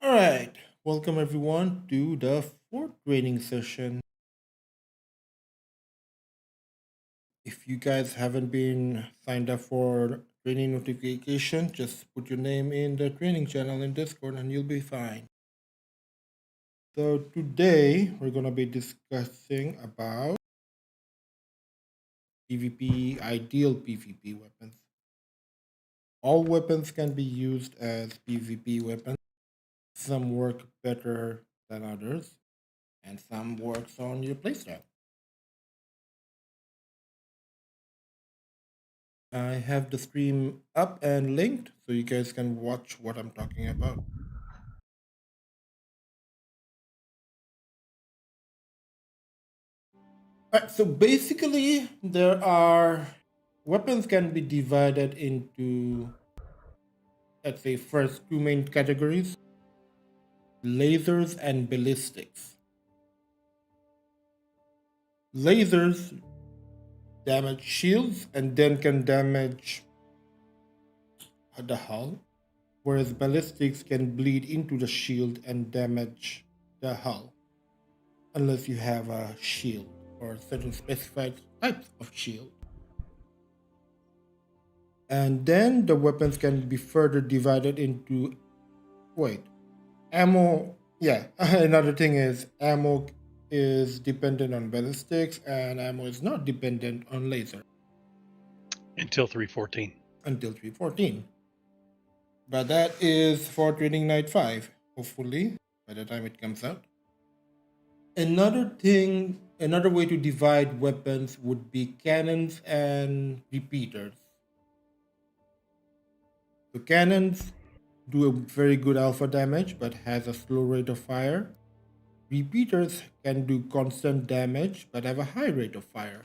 All right, welcome everyone to the fourth training session. If you guys haven't been signed up for training notification, just put your name in the training channel in Discord and you'll be fine. So today we're going to be discussing about PvP, ideal PvP weapons. All weapons can be used as PvP weapons. Some work better than others, and some works on your playstyle. I have the stream up and linked so you guys can watch what I'm talking about. Alright, so basically, there are weapons can be divided into, let's say, first two main categories: lasers and ballistics. Lasers damage shields and then can damage the hull, whereas ballistics can bleed into the shield and damage the hull, unless you have a shield or certain specified types of shield. And then the weapons can be further divided into ammo. Yeah, another thing is ammo is dependent on ballistics and ammo is not dependent on laser until 314. Until 314. But that is for Training Night 5, hopefully, by the time it comes out. Another way to divide weapons would be cannons and repeaters. So cannons do a very good alpha damage but has a slow rate of fire. Repeaters can do constant damage but have a high rate of fire.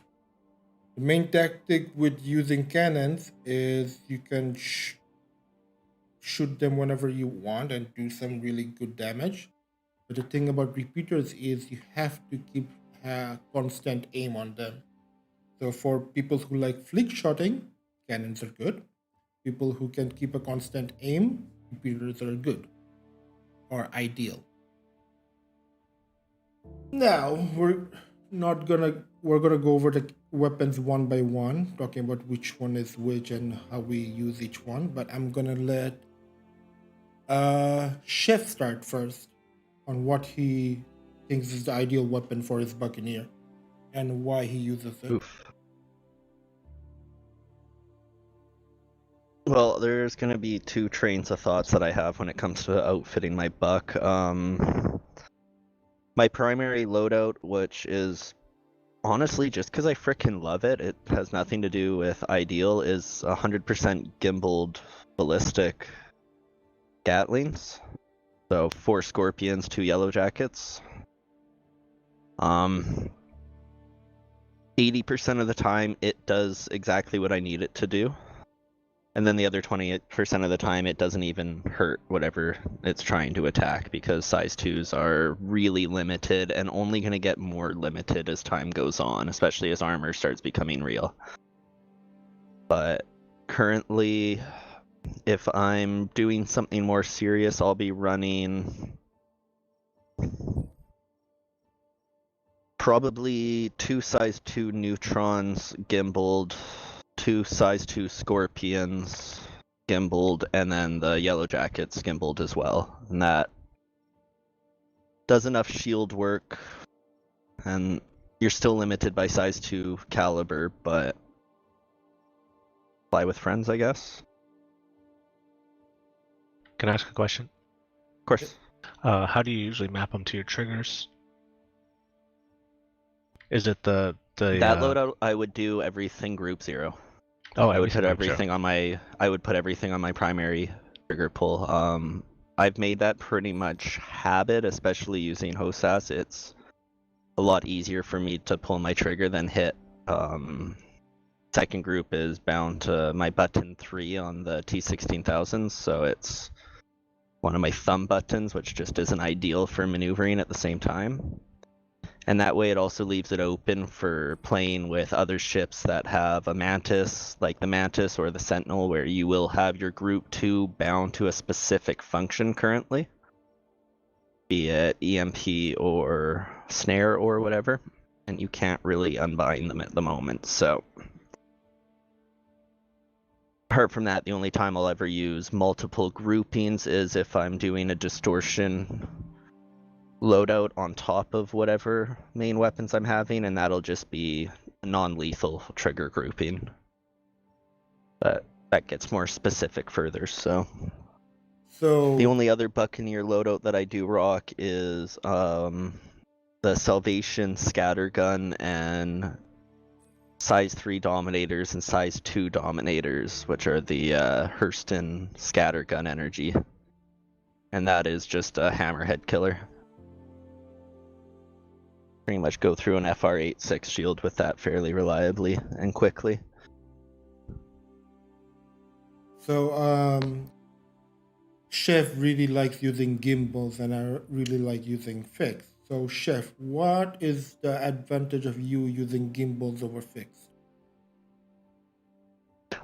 The main tactic with using cannons is you can shoot them whenever you want and do some really good damage. But the thing about repeaters is you have to keep constant aim on them. So for people who like flick shotting, cannons are good. People who can keep a constant aim, repeaters are good or ideal. Now we're gonna go over the weapons one by one, talking about which one is which and how we use each one. But I'm gonna let Chef start first on what he thinks is the ideal weapon for his Buccaneer and why he uses it. Oof. Well, there's going to be two trains of thoughts that I have when it comes to outfitting my buck. My primary loadout, which is honestly just because I frickin' love it, it has nothing to do with ideal, is 100% gimbaled ballistic Gatlings. So 4 Scorpions, 2 Yellow Jackets. 80% of the time it does exactly what I need it to do. And then the other 20% of the time, it doesn't even hurt whatever it's trying to attack because size 2s are really limited and only going to get more limited as time goes on, especially as armor starts becoming real. But currently, if I'm doing something more serious, I'll be running probably 2 size 2 Neutrons gimbaled, 2 size 2 Scorpions gimbaled, and then the Yellow Jackets gimbaled as well. And that does enough shield work, and you're still limited by size 2 caliber, but fly with friends, I guess. Can I ask a question? Of course. How do you usually map them to your triggers? Is it that loadout? I would do everything group 0. I would put everything on my. I would put everything on my primary trigger pull. I've made that pretty much habit, especially using Hosas. It's a lot easier for me to pull my trigger than hit. Second group is bound to my button 3 on the T16000s, so it's one of my thumb buttons, which just isn't ideal for maneuvering at the same time. And that way it also leaves it open for playing with other ships that have a Mantis, like the Mantis or the Sentinel, where you will have your group 2 bound to a specific function currently. be it EMP or snare or whatever, and you can't really unbind them at the moment. So apart from that, the only time I'll ever use multiple groupings is if I'm doing a distortion loadout on top of whatever main weapons I'm having, and that'll just be a non-lethal trigger grouping. But that gets more specific further, so. So The only other Buccaneer loadout that I do rock is the Salvation Scattergun and size 3 Dominators and size 2 Dominators, which are the Hurston Scattergun energy. And that is just a hammerhead killer. Pretty much go through an FR8-6 shield with that fairly reliably and quickly. So, Chef really likes using gimbals, and I really like using fixed. So, Chef, what is the advantage of you using gimbals over fixed?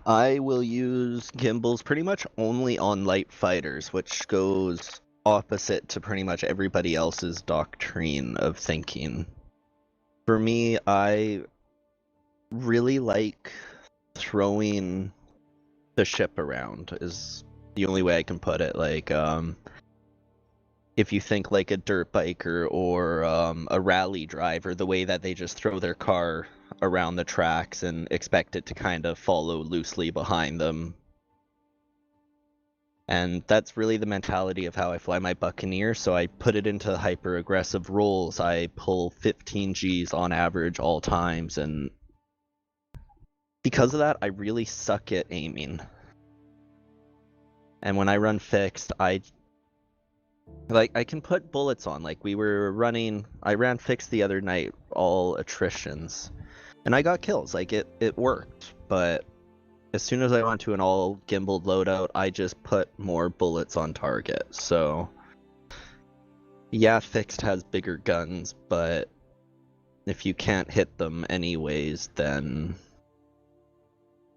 I will use gimbals pretty much only on light fighters, which goes opposite to pretty much everybody else's doctrine of thinking. For me, I really like throwing the ship around, is the only way I can put it. Like, if you think like a dirt biker or a rally driver, the way that they just throw their car around the tracks and expect it to kind of follow loosely behind them. And that's really the mentality of how I fly my Buccaneer, so I put it into hyper aggressive rolls. I pull 15 Gs on average all times, and because of that, I really suck at aiming. And when I run fixed, I can put bullets on. Like, I ran fixed the other night, all attritions, and I got kills. Like, it worked, but as soon as I went to an all gimbaled loadout, I just put more bullets on target. So yeah, fixed has bigger guns, but if you can't hit them anyways, then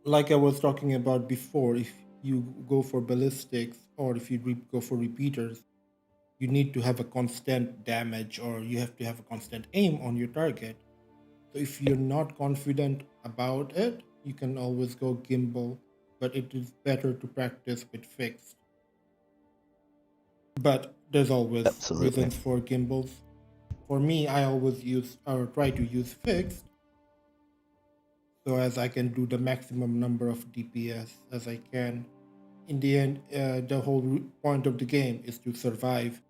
Like I was talking about before, if you go for ballistics or if you go for repeaters, you need to have a constant damage, or you have to have a constant aim on your target. So if you're not confident about it, you can always go gimbal, but it is better to practice with fixed. But there's always Absolutely. reasons for gimbals. For me, I always use or try to use fixed, so as I can do the maximum number of DPS as I can. In the end, the whole point of the game is to survive.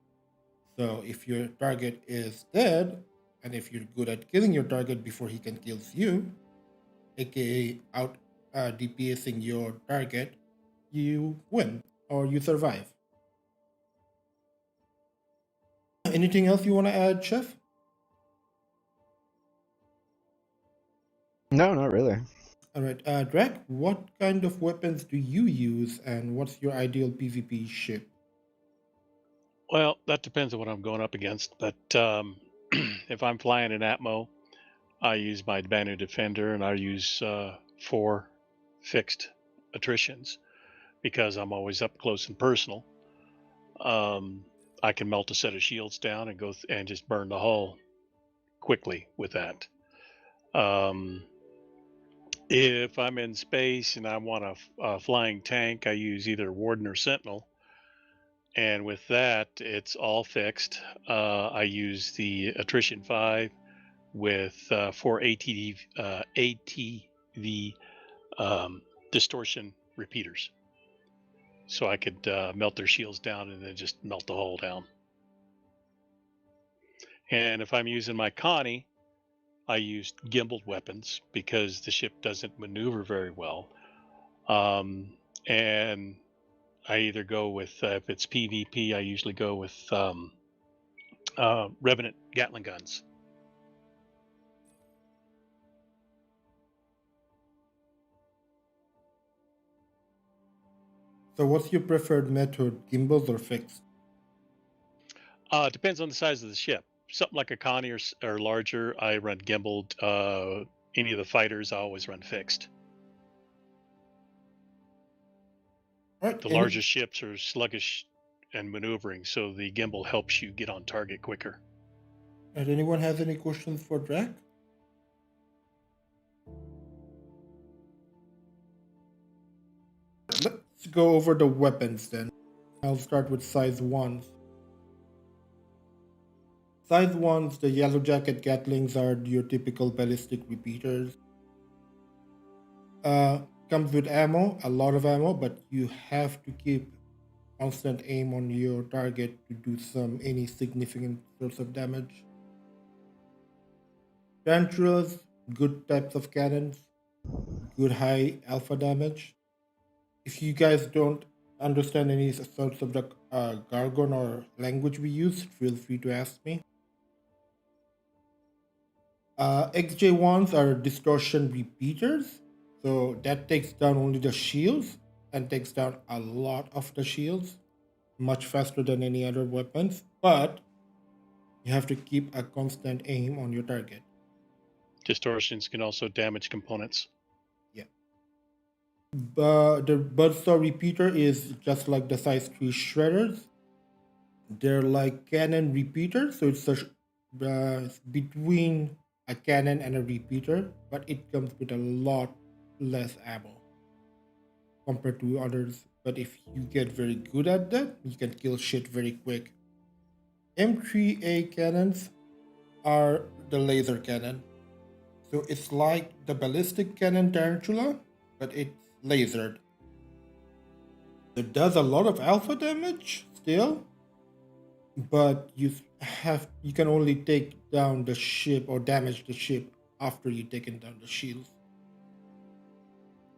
So if your target is dead, and if you're good at killing your target before he can kill you, aka out DPSing your target, you win or you survive. Anything else you want to add, Chef? No, not really. All right, Drek, what kind of weapons do you use, and what's your ideal PvP ship? Well, that depends on what I'm going up against. But if I'm flying an Atmo, I use my Banner Defender, and I use 4 fixed attritions because I'm always up close and personal. I can melt a set of shields down and go and just burn the hull quickly with that. If I'm in space and I want a flying tank, I use either Warden or Sentinel. And with that, it's all fixed. I use the Attrition 5 with 4 ATV distortion repeaters. So I could melt their shields down and then just melt the hull down. And if I'm using my Connie, I use gimbaled weapons because the ship doesn't maneuver very well. And I either go with, if it's PvP, I usually go with Revenant Gatling guns. So what's your preferred method, gimbals or fixed? Depends on the size of the ship. Something like a Connie or larger, I run gimbaled. Any of the fighters, I always run fixed. All right, The larger ships are sluggish and maneuvering, so the gimbal helps you get on target quicker. And anyone has any questions for Drac? Let's go over the weapons then. I'll start with size 1s. Size 1s, the Yellow Jacket Gatlings are your typical ballistic repeaters. Comes with ammo, a lot of ammo, but you have to keep constant aim on your target to do any significant sorts of damage. Tarantulas, good types of cannons, good high alpha damage. If you guys don't understand any sorts of the jargon or language we use, feel free to ask me. XJ1s are distortion repeaters, so that takes down only the shields and takes down a lot of the shields, much faster than any other weapons, but you have to keep a constant aim on your target. Distortions can also damage components. Yeah. The Buzzsaw repeater is just like the size 3 shredders. They're like cannon repeaters, so it's between a cannon and a repeater, but it comes with a lot less ammo compared to others. But if you get very good at that, you can kill shit very quick. M3A cannons are the laser cannon. So it's like the ballistic cannon Tarantula, but it's lasered. It does a lot of alpha damage still, but you can only take down the ship or damage the ship after you've taken down the shields.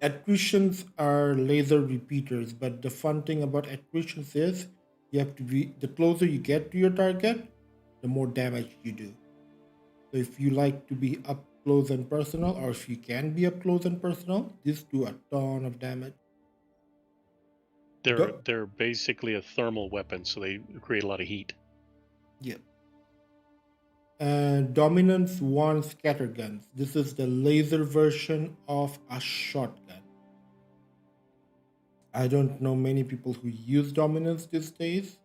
Attritions are laser repeaters, but the fun thing about attritions is you have to be, the closer you get to your target, the more damage you do. So if you like to be up close and personal, or if you can be up close and personal, these do a ton of damage. They're basically a thermal weapon, so they create a lot of heat. Yeah. And Dominance 1 scatterguns. This is the laser version of a shotgun. I don't know many people who use Dominance these days,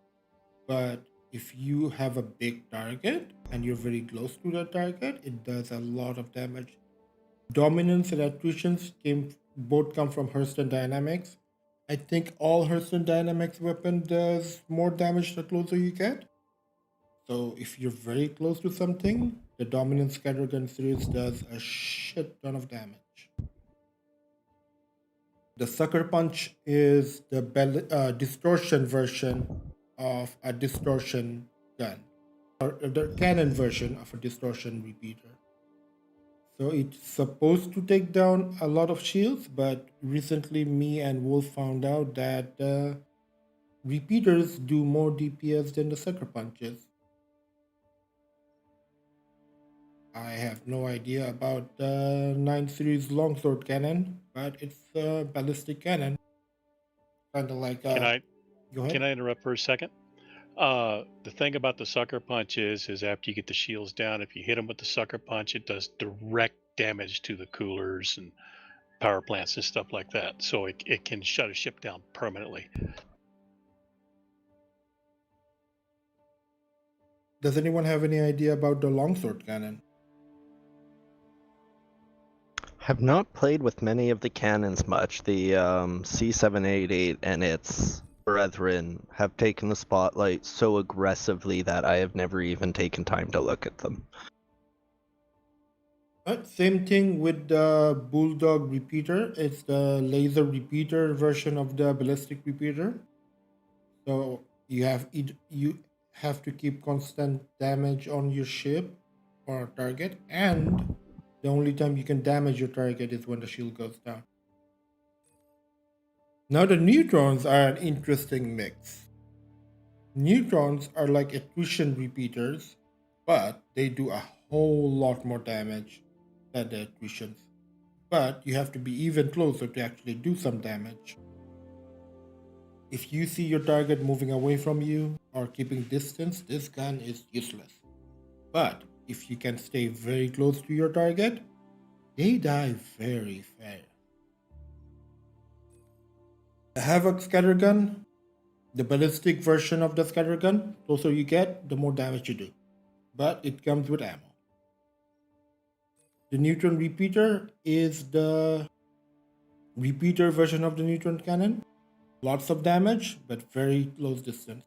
but if you have a big target and you're very close to the target, it does a lot of damage. Dominance and attritions both come from Hurston Dynamics. I think all Hurston Dynamics weapon does more damage the closer you get. So if you're very close to something, the Dominance Scattergun series does a shit ton of damage. The Sucker Punch is the distortion version of a distortion gun, or the cannon version of a distortion repeater. So it's supposed to take down a lot of shields, but recently me and Wolf found out that repeaters do more DPS than the Sucker Punches. I have no idea about the 9 series longsword cannon, but it's a ballistic cannon. Kind of like. Can I Go ahead. Can I interrupt for a second? The thing about the sucker punch is after you get the shields down, if you hit them with the sucker punch, it does direct damage to the coolers and power plants and stuff like that. So it can shut a ship down permanently. Does anyone have any idea about the longsword cannon? Have not played with many of the cannons much. The C788 and its brethren have taken the spotlight so aggressively that I have never even taken time to look at them. Same thing with the Bulldog repeater. It's the laser repeater version of the ballistic repeater. So you have to keep constant damage on your ship or target, and the only time you can damage your target is when the shield goes down. Now the neutrons are an interesting mix. Neutrons are like attrition repeaters, but they do a whole lot more damage than the attritions. But you have to be even closer to actually do some damage. If you see your target moving away from you or keeping distance, this gun is useless. But if you can stay very close to your target, they die very fast. The Havoc Scattergun, The ballistic version of the scattergun, the closer you get, the more damage you do. But it comes with ammo. The neutron repeater is the repeater version of the neutron cannon. Lots of damage, but very close distance.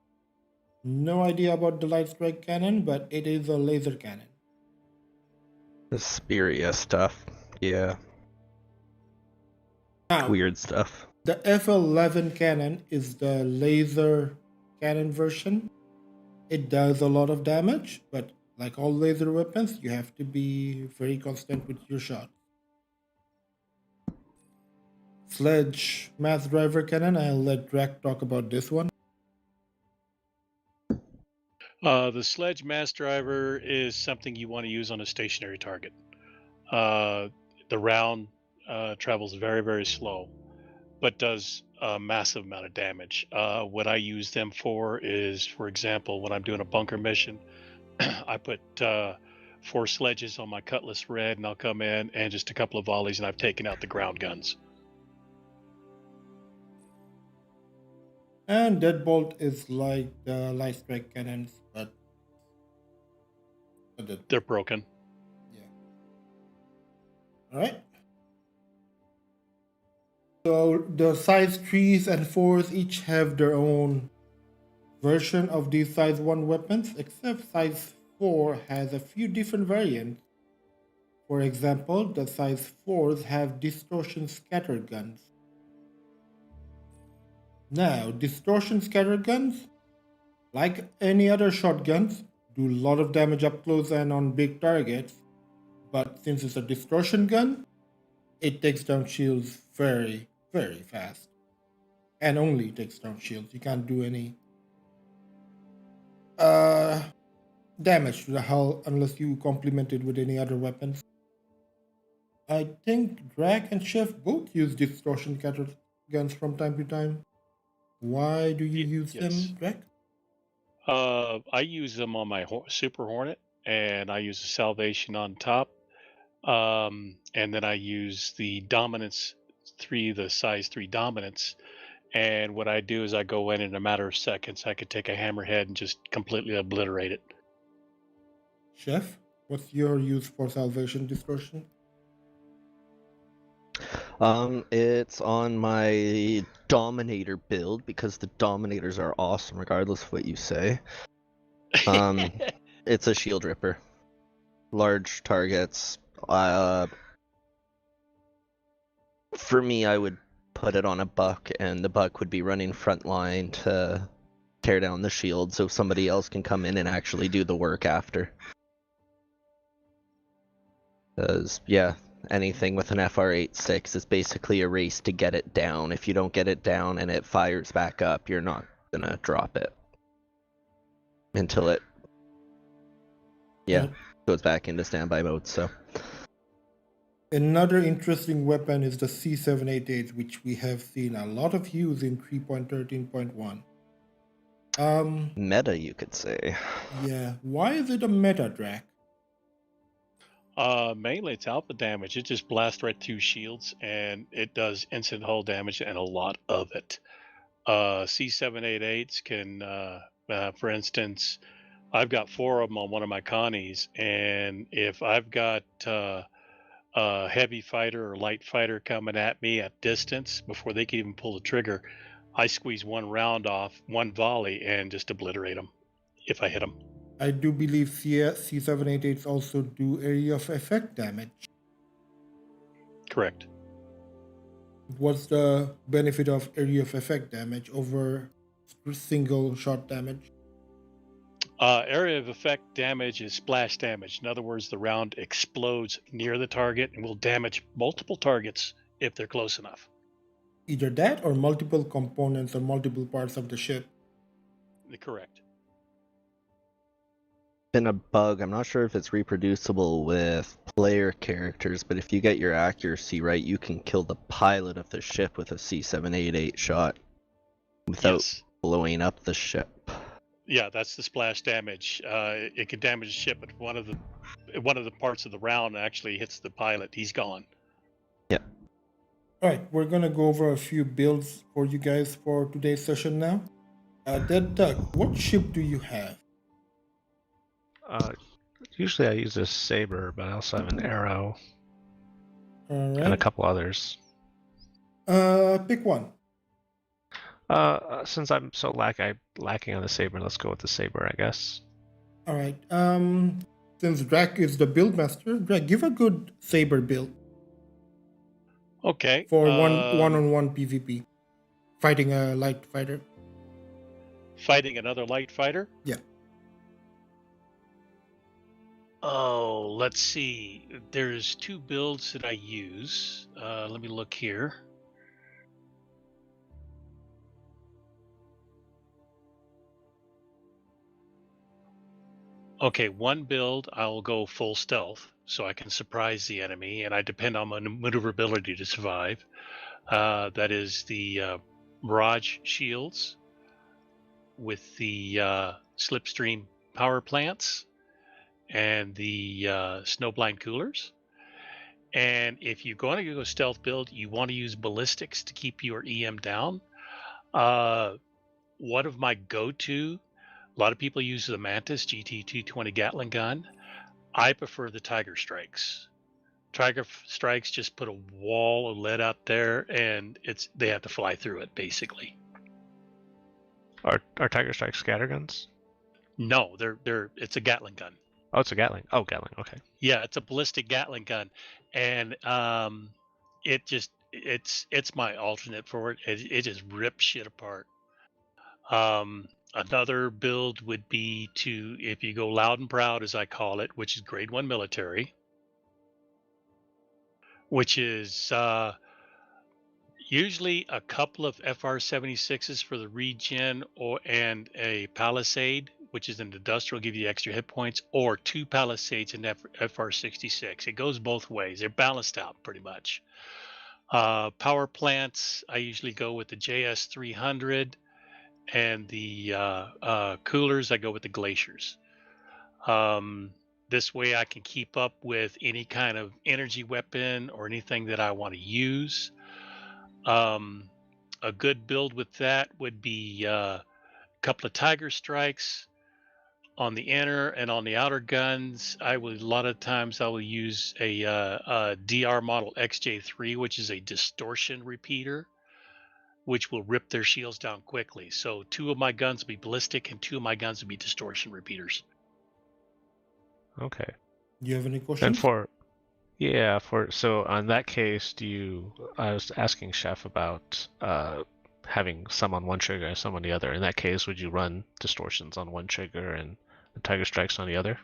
No idea about the light strike cannon, but it is a laser cannon. The Speria stuff. Yeah. Now, Weird stuff. the FL11 cannon is the laser cannon version. It does a lot of damage, but like all laser weapons, you have to be very constant with your shot. Sledge mass driver cannon, I'll let Drac talk about this one. The sledge mass driver is something you want to use on a stationary target. The round travels very, very slow, but does a massive amount of damage. What I use them for is, for example, when I'm doing a bunker mission, I put 4 sledges on my Cutlass Red, and I'll come in and just a couple of volleys, and I've taken out the ground guns. And Deadbolt is like the light strike cannons, but They're broken. yeah. All right. So the size 3s and 4s each have their own version of these size 1 weapons, except size 4 has a few different variants. For example, the size 4s have distortion scatter guns. Now, distortion scatter guns, like any other shotguns, do a lot of damage up close and on big targets, but since it's a distortion gun, it takes down shields very, very fast. And only takes down shields. You can't do any damage to the hull unless you complement it with any other weapons. I think Drac and Chef both use distortion scatter guns from time to time. Why do you use them, Yes. Drac? I use them on my Super Hornet, and I use the Salvation on top. And then I use the Dominance 3, the size 3 Dominance. And what I do is I go in a matter of seconds. I could take a hammerhead and just completely obliterate it. Chef, what's your use for Salvation Distortion? It's on my Dominator build because the Dominators are awesome regardless of what you say. It's a shield ripper. Large targets. For me, I would put it on a buck, and the buck would be running front line to tear down the shield so somebody else can come in and actually do the work after. Because, yeah, anything with an FR86 is basically a race to get it down. If you don't get it down and it fires back up, you're not gonna drop it until it, goes back into standby mode. So another interesting weapon is the C788, which we have seen a lot of use in 3.13.1. meta, you could say. Yeah, why is it a meta, Drac? Mainly it's alpha damage. It just blasts right through shields, and it does instant hull damage and a lot of it. C788s can, for instance, I've got 4 of them on one of my Connies, and if I've got a heavy fighter or light fighter coming at me at distance before they can even pull the trigger, I squeeze one round off, one volley, and just obliterate them if I hit them. I do believe C788s also do area of effect damage. Correct. What's the benefit of area of effect damage over single shot damage? Area of effect damage is splash damage. In other words, the round explodes near the target and will damage multiple targets if they're close enough. Either that or multiple components or multiple parts of the ship. Correct. Been a bug. I'm not sure if it's reproducible with player characters, but if you get your accuracy right, you can kill the pilot of the ship with a C788 shot without Yes. blowing up the ship. Yeah, that's the splash damage. It could damage the ship, but one of the parts of the round actually hits the pilot. He's gone. Yeah. All right, we're gonna go over a few builds for you guys for today's session now. Dead Duck, what ship do you have? Usually I use a saber, but I also have an arrow All and a right. couple others. Pick one. Since I'm so lacking on the saber, let's go with the saber, I guess. All right. Since Drac is the build master, Drac, give a good saber build Okay. for one-on-one PvP, fighting a light fighter. Fighting another light fighter? Yeah. Oh, let's see. There's two builds that I use. Let me look here. Okay, one build I'll go full stealth so I can surprise the enemy, and I depend on my maneuverability to survive. That is the Mirage shields with the Slipstream power plants and the Snowblind coolers. And if you're going to go stealth build, you want to use ballistics to keep your EM down. One of my go-to, a lot of people use the Mantis GT220 Gatling gun. I prefer the Tiger Strikes. Tiger Strikes just put a wall of lead out there, and they have to fly through it basically. Are Tiger Strike scatterguns? No, it's a Gatling gun. Oh, it's a Gatling. Oh, Gatling. Okay. Yeah, it's a ballistic Gatling gun, and it's my alternate for it. It just rips shit apart. Another build would be if you go loud and proud, as I call it, which is grade 1 military, which is usually a couple of FR-76s for the regen and a Palisade, which is an industrial, give you extra hit points, or 2 Palisades and FR-66. It goes both ways. They're balanced out pretty much. Power plants, I usually go with the JS300, and the coolers, I go with the Glaciers. This way I can keep up with any kind of energy weapon or anything that I want to use. A good build with that would be a couple of Tiger Strikes on the inner and on the outer guns. A lot of times I will use a DR model XJ3, which is a distortion repeater, which will rip their shields down quickly. So 2 of my guns will be ballistic and 2 of my guns will be distortion repeaters. Okay. Do you have any questions? And so on that case, I was asking Chef about having some on one trigger and some on the other. In that case, would you run distortions on one trigger and the Tiger Strikes on the other?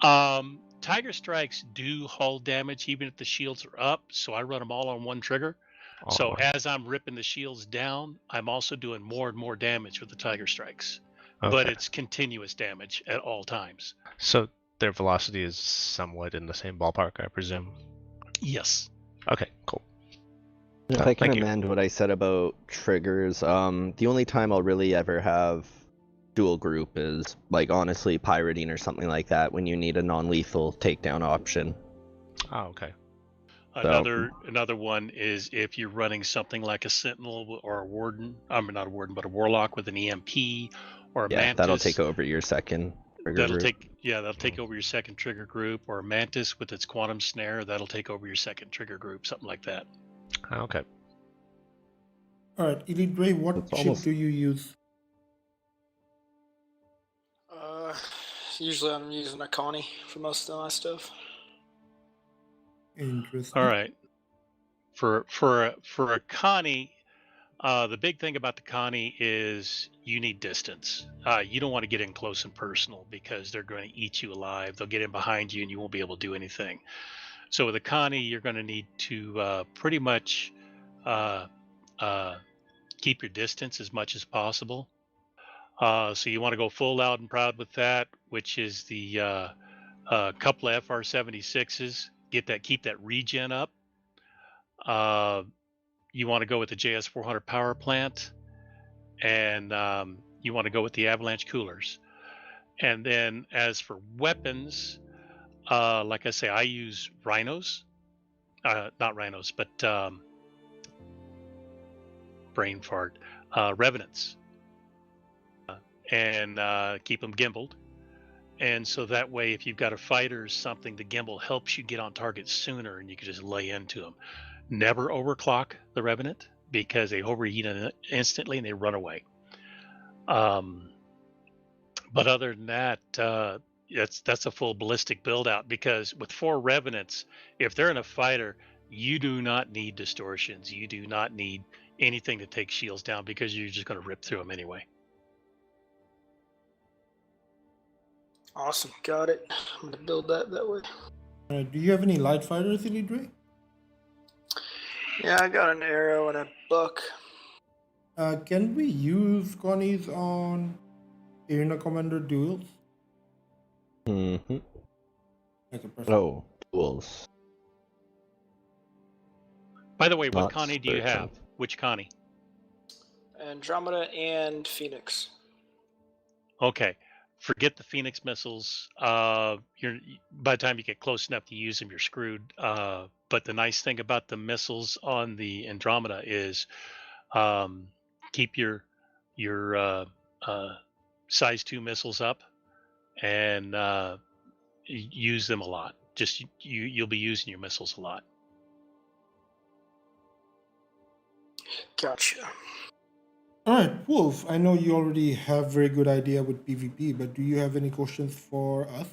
Tiger Strikes do hull damage even if the shields are up, so I run them all on one trigger. So as I'm ripping the shields down, I'm also doing more and more damage with the Tiger Strikes. Okay. But it's continuous damage at all times. So their velocity is somewhat in the same ballpark, I presume? Yes. Okay, cool. If I can Thank you. amend what I said about triggers, the only time I'll really ever have dual group is, like, honestly, pirating or something like that when you need a non-lethal takedown option. Oh, okay. Another one is if you're running something like a Sentinel or a Warden. Not a Warden, but a Warlock with an EMP or a Mantis. That'll take over your second trigger group. That'll take over your second trigger group, or a Mantis with its Quantum Snare. That'll take over your second trigger group, something like that. Okay. All right, Elite Ray, what ship do you use? Usually I'm using a Connie for most of my stuff. Interesting. All right. For a Connie, the big thing about the Connie is you need distance. You don't want to get in close and personal because they're going to eat you alive. They'll get in behind you and you won't be able to do anything. So with a Connie, you're going to need to pretty much keep your distance as much as possible. So you want to go full loud and proud with that, which is the couple of FR-76s. Keep that regen up. You want to go with the JS400 power plant, and you want to go with the Avalanche coolers. And then as for weapons, like I say, I use rhinos. Not rhinos, but brain fart. Revenants. and keep them gimbaled. And so that way, if you've got a fighter or something, the gimbal helps you get on target sooner, and you can just lay into them. Never overclock the Revenant because they overheat instantly and they run away. But other than that, that's a full ballistic build out, because with 4 Revenants, if they're in a fighter, you do not need distortions. You do not need anything to take shields down, because you're just going to rip through them anyway. Awesome, got it. I'm gonna build that way. Do you have any light fighters, Elidre? Yeah, I got an arrow and a buck. Can we use Connie's on Arena Commander duels? Mm-hmm. Like a person? Oh, duels. By the way, what Not Connie do you certain. have? Which Connie? Andromeda and Phoenix. Okay. Forget the Phoenix missiles. You're by the time you get close enough to use them, you're screwed. But the nice thing about the missiles on the Andromeda is keep your size 2 missiles up and use them a lot. Just you'll be using your missiles a lot. Gotcha. Alright, Wolf, I know you already have very good idea with PvP, but do you have any questions for us?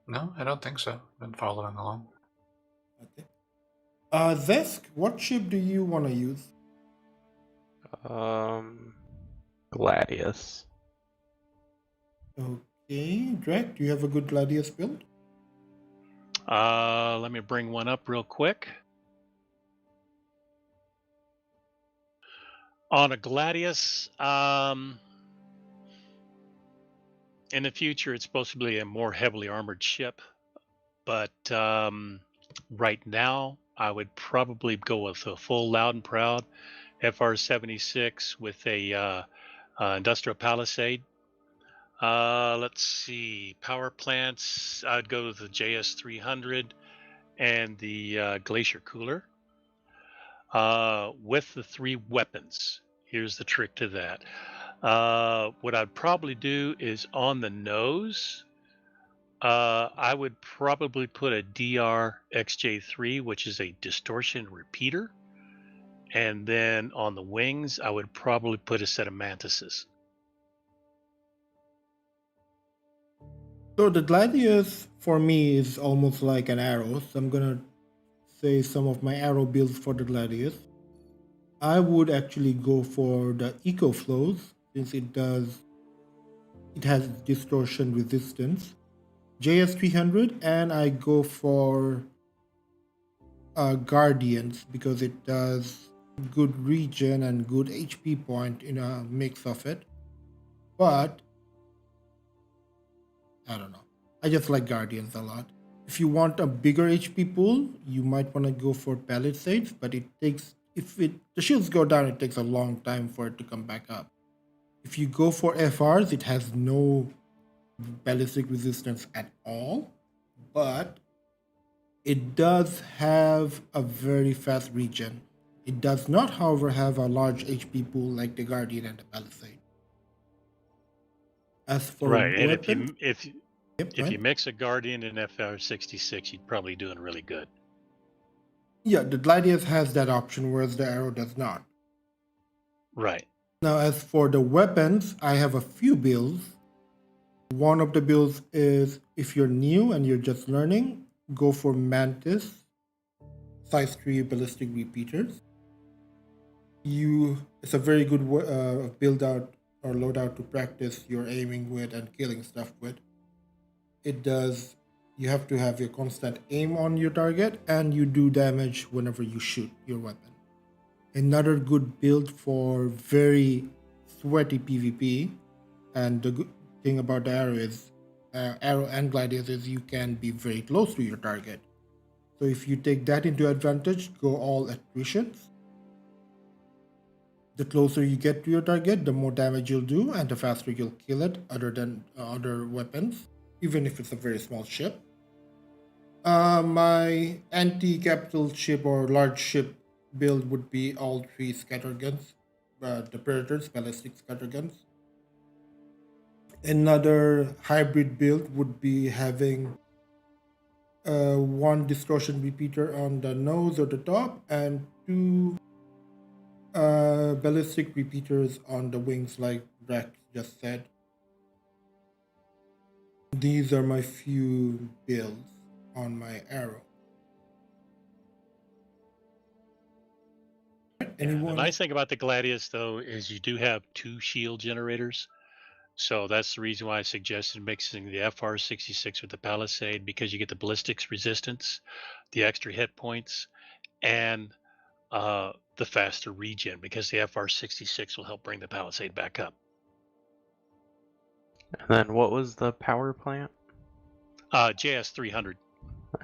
No, I don't think so. Been following along. Okay. Zesk, what ship do you want to use? Gladius. Okay, Drek, do you have a good Gladius build? Let me bring one up real quick. On a Gladius, in the future, it's supposed to be a more heavily armored ship, but right now, I would probably go with a full Loud and Proud FR-76 with a industrial palisade. Let's see, power plants. I'd go with the JS300 and the Glacier Cooler. With the 3 weapons. Here's the trick to that. What I'd probably do is on the nose, I would probably put a DR XJ3, which is a distortion repeater. And then on the wings, I would probably put a set of mantises. So the Gladius for me is almost like an arrow, so I'm gonna say some of my arrow builds for the Gladius. I would actually go for the Eco Flows, since it has distortion resistance. JS300, and I go for Guardians because it does good regen and good HP point in a mix of it. But I don't know. I just like Guardians a lot. If you want a bigger HP pool, you might want to go for Palisades, but it takes the shields go down, it takes a long time for it to come back up. If you go for FRs, it has no ballistic resistance at all, but it does have a very fast regen. It does not, however, have a large HP pool like the Guardian and the Palisade. As for Right, and weapons, if you mix a Guardian and FR-66, you're probably doing really good. yeah, the Gladius has that option, whereas the Arrow does not. Right. Now, as for the weapons, I have a few builds. One of the builds is, if you're new and you're just learning, go for Mantis, size 3 ballistic repeaters. It's a very good build out or loadout to practice your aiming with and killing stuff with. You have to have your constant aim on your target, and you do damage whenever you shoot your weapon. Another good build for very sweaty PvP, and the good thing about the Arrow is, Arrow and Gladius is you can be very close to your target. So if you take that into advantage, go all attritions. The closer you get to your target, the more damage you'll do, and the faster you'll kill it, other than other weapons, even if it's a very small ship. My anti-capital ship or large ship build would be all 3 scatterguns, the Predator's ballistic scatter guns. Another hybrid build would be having one distortion repeater on the nose or the top and two ballistic repeaters on the wings, like Rex just said. These are my few builds on my arrow. Yeah, Anyone? the nice thing about the Gladius, though, is you do have 2 shield generators. So that's the reason why I suggested mixing the FR66 with the Palisade, because you get the ballistics resistance, the extra hit points, and the faster regen, because the FR66 will help bring the Palisade back up. And then what was the power plant? JS300.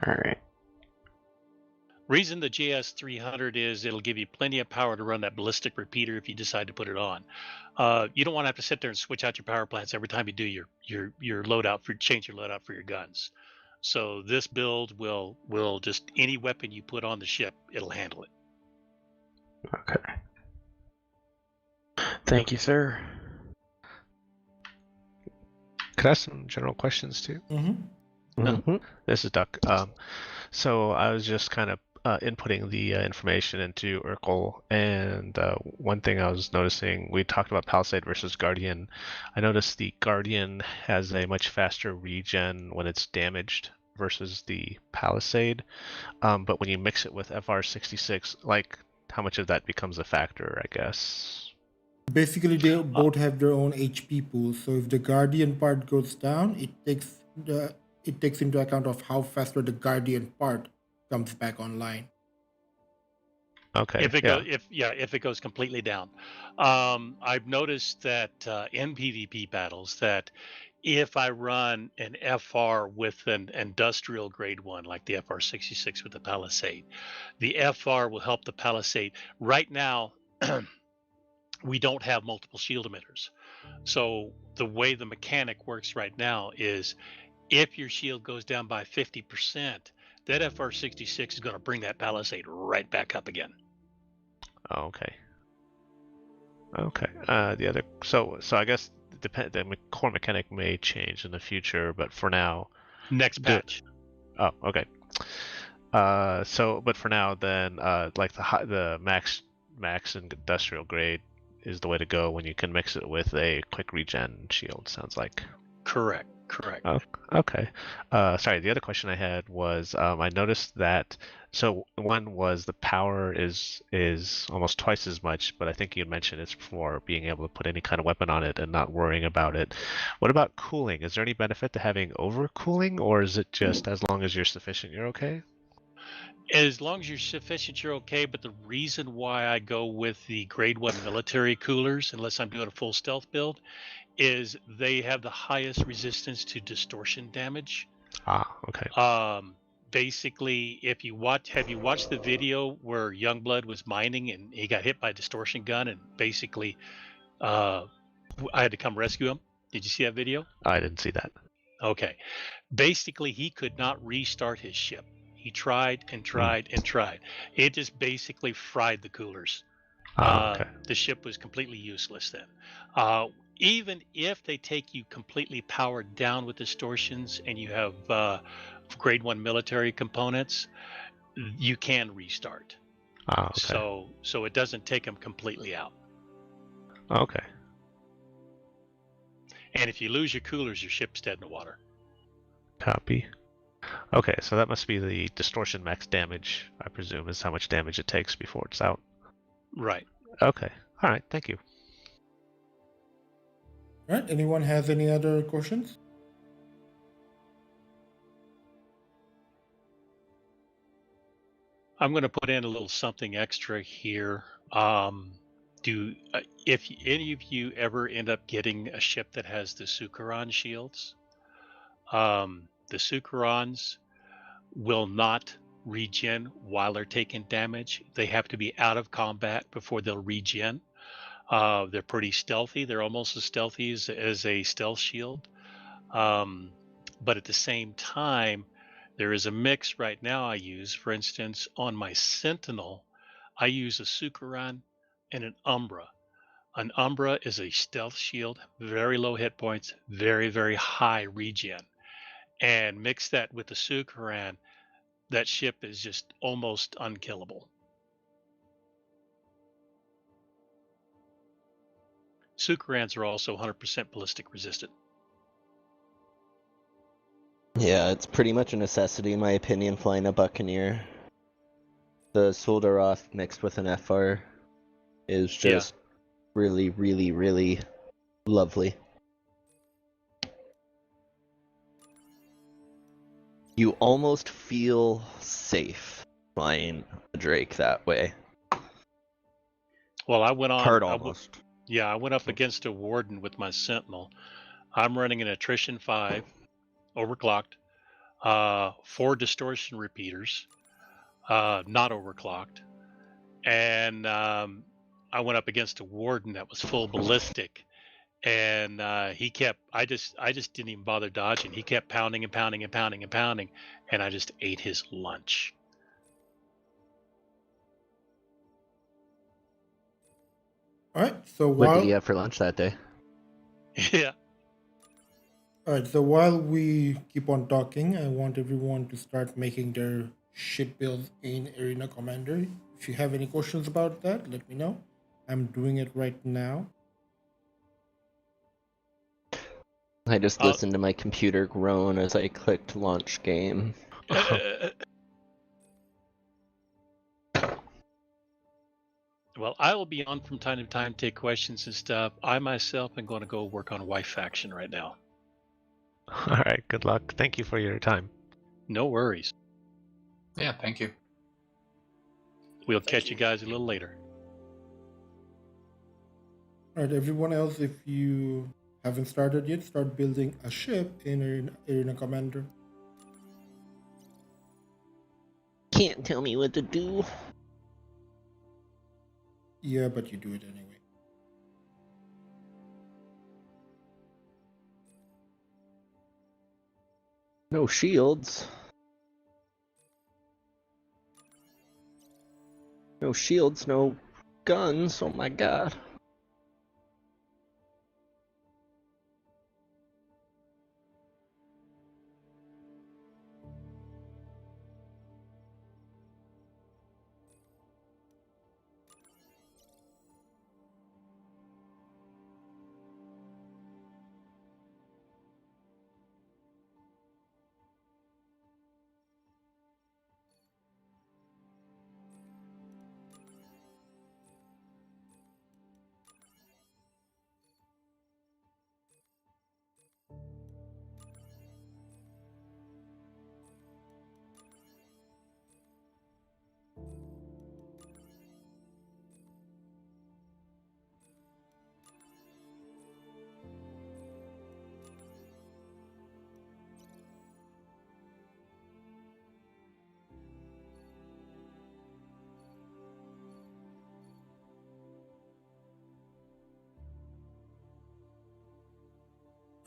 All right. Reason the JS300 is it'll give you plenty of power to run that ballistic repeater if you decide to put it on. You don't want to have to sit there and switch out your power plants every time you do your loadout change your loadout for your guns. So this build will just, any weapon you put on the ship, it'll handle it. Okay. Thank you, sir. Could I ask some general questions too? Mm-hmm. Mm-hmm. This is Duck. So I was just kind of inputting the information into Urkel, and one thing I was noticing, we talked about Palisade versus Guardian. I noticed the Guardian has a much faster regen when it's damaged versus the Palisade, but when you mix it with FR66, like, how much of that becomes a factor, I guess? Basically, they both have their own HP pool. So if the Guardian part goes down, it takes into account of how faster the Guardian part comes back online. Okay. If it yeah. if it goes completely down, I've noticed that in PvP battles, that if I run an FR with an industrial grade one, like the FR66 with the Palisade, the FR will help the Palisade. Right now, we don't have multiple shield emitters. So the way the mechanic works right now is, if your shield goes down by 50%, that FR66 is going to bring that Palisade right back up again. Oh, okay. Okay. The other, so I guess the core mechanic may change in the future, but for now, Next patch. oh, okay. So, but for now, then, like the max industrial grade is the way to go when you can mix it with a quick regen shield. Sounds like. Correct. Oh, okay. Sorry, the other question I had was, I noticed that, so one was the power is almost twice as much, but I think you mentioned it's for being able to put any kind of weapon on it and not worrying about it. What about cooling? Is there any benefit to having overcooling, or is it just as long as you're sufficient, you're okay? As long as you're sufficient, you're okay. But the reason why I go with the grade 1 military coolers, unless I'm doing a full stealth build, is they have the highest resistance to distortion damage. Ah, okay. Basically, have you watched the video where Youngblood was mining and he got hit by a distortion gun, and basically I had to come rescue him? Did you see that video? I didn't see that. Okay. Basically, he could not restart his ship. He tried and tried and tried. It just basically fried the coolers. Okay. The ship was completely useless then. Even if they take you completely powered down with distortions and you have grade 1 military components, you can restart. Okay. So it doesn't take them completely out. Okay. And if you lose your coolers, your ship's dead in the water. Copy. Okay, so that must be the distortion max damage, I presume, is how much damage it takes before it's out. Right. Okay. All right. Thank you. All right. Anyone has any other questions? I'm going to put in a little something extra here. If any of you ever end up getting a ship that has the Sucheron shields, the Sucherons will not regen while they're taking damage. They have to be out of combat before they'll regen. They're pretty stealthy. They're almost as stealthy as a stealth shield. But at the same time, there is a mix right now I use. For instance, on my Sentinel, I use a Sucheron and an Umbra. An Umbra is a stealth shield, very low hit points, very, very high regen. And mix that with the Sukaran, that ship is just almost unkillable. Sukarans are also 100% ballistic resistant. Yeah, it's pretty much a necessity in my opinion, flying a Buccaneer. The Soldaroth mixed with an FR is just really, really, really lovely. You almost feel safe flying a Drake that way. Well, I went on. Hard I almost. I went up against a Warden with my Sentinel. I'm running an attrition 5, overclocked, 4 distortion repeaters, not overclocked, and I went up against a Warden that was full ballistic, and he kept. I just didn't even bother dodging. He kept pounding and pounding and pounding and pounding, and I just ate his lunch. All right. So What while did you have for lunch that day? Yeah. all right, so while we keep on talking, I want everyone to start making their ship builds in Arena Commander. If you have any questions about that, let me know. I'm doing it right now. I just listened to my computer groan as I clicked launch game. Well, I will be on from time to time, take questions and stuff. I myself am going to go work on Wife Faction right now. All right, good luck. Thank you for your time. No worries. Yeah, thank you. We'll catch you guys a little later. All right, everyone else, if you haven't started yet, start building a ship in Arena Commander. Can't tell me what to do. Yeah, but you do it anyway. No shields. No shields, no guns. Oh my god.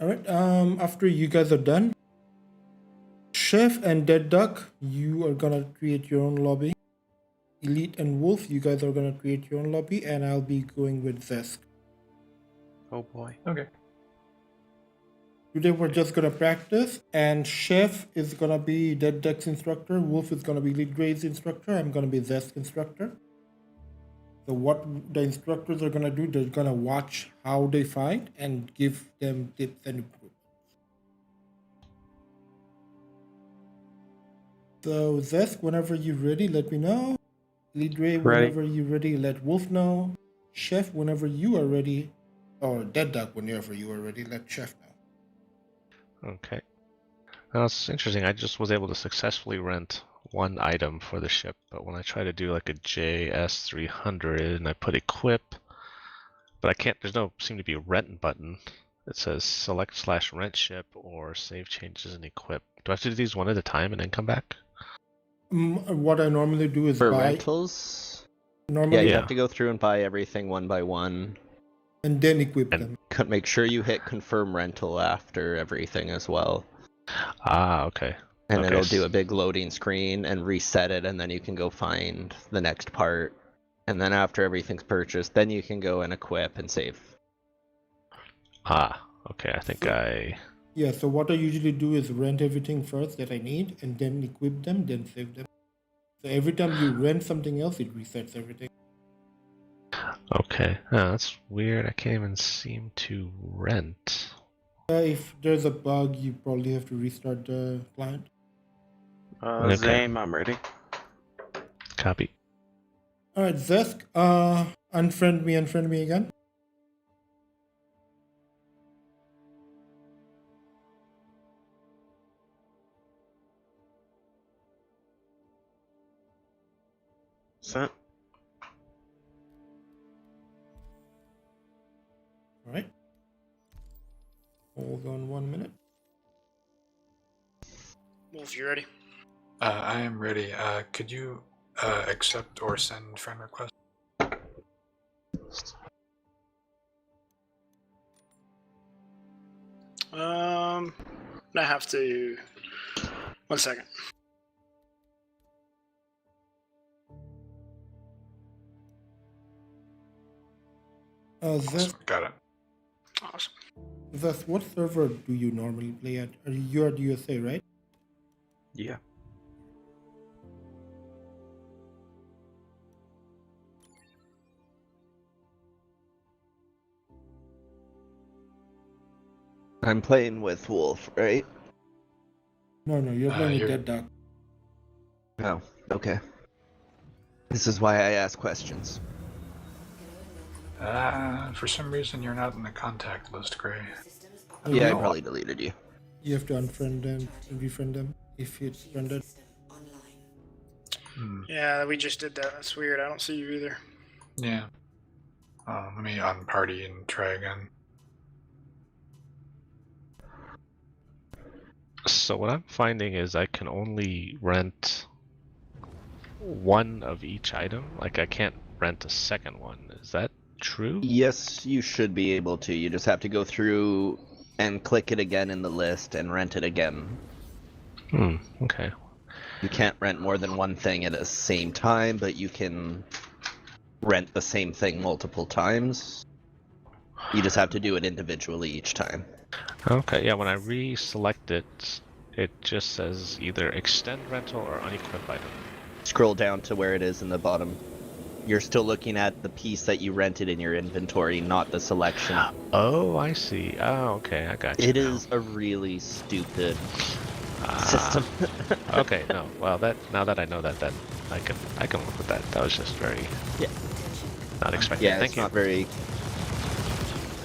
All right, after you guys are done, Chef and Dead Duck, you are gonna create your own lobby. Elite and Wolf, you guys are gonna create your own lobby, and I'll be going with Zesk. Oh boy. Okay. Today we're just gonna practice, and Chef is gonna be Dead Duck's instructor, Wolf is gonna be Elite Gray's instructor, I'm gonna be Zesk instructor. So what the instructors are gonna do, they're gonna watch how they fight and give them tips and improvements. So Zesk, whenever you're ready, let me know. Elite Gray, Ready. whenever you're ready, let Wolf know. Chef, whenever you are ready, or Dead Duck, whenever you are ready, let Chef know. Okay. Now it's interesting. I just was able to successfully rent one item for the ship, but when I try to do like a JS300 and I put equip, but I can't, there's no seem to be a rent button. It says select/rent ship or save changes and equip. Do I have to do these one at a time and then come back? What I normally do is For buy rentals? Yeah, normally you Yeah. have to go through and buy everything one by one. and then equip And- them. Make sure you hit confirm rental after everything as well. Ah, okay. And Okay, it'll do a big loading screen and reset it, and then you can go find the next part And then after everything's purchased, then you can go and equip and save. Ah, okay. I think I. Yeah, so what I usually do is rent everything first that I need and then equip them, then save them. So every time you rent something else, it resets everything. Okay. Oh, that's weird. I can't even seem to rent. If there's a bug, you probably have to restart the client. Okay. Zame, I'm ready. Copy. Alright, Zesk, unfriend me again. Sent. Alright. Hold on 1 minute. Wolf, you ready? I am ready. Could you accept or send friend request? I have to. 1 second. Zesk, Awesome. Got it. Awesome. Zesk, what server do you normally play at? You're at USA, right? Yeah. I'm playing with Wolf, right? No, you're playing with you're- Dead Duck. Oh, okay. This is why I ask questions. For some reason, you're not in the contact list, Gray. Yeah, I no. probably deleted you. You have to unfriend them and refriend them if it's friended. Yeah, we just did that. That's weird. I don't see you either. Yeah. Let me unparty and try again. So what I'm finding is I can only rent one of each item. Like I can't rent a second one. Is that true? Yes, you should be able to. You just have to go through and click it again in the list and rent it again. Okay. You can't rent more than one thing at the same time, but you can rent the same thing multiple times. You just have to do it individually each time. Okay, yeah, when I reselect it, it just says either extend rental or unequipped item. Scroll down to where it is in the bottom. You're still looking at the piece that you rented in your inventory, not the selection. Oh, I see. Oh, okay, I got you. It now. is a really stupid Ah, system. Okay, no. Well, now that I know that I can work with that. That was just very not expected. Yeah, Thank it's you. not very...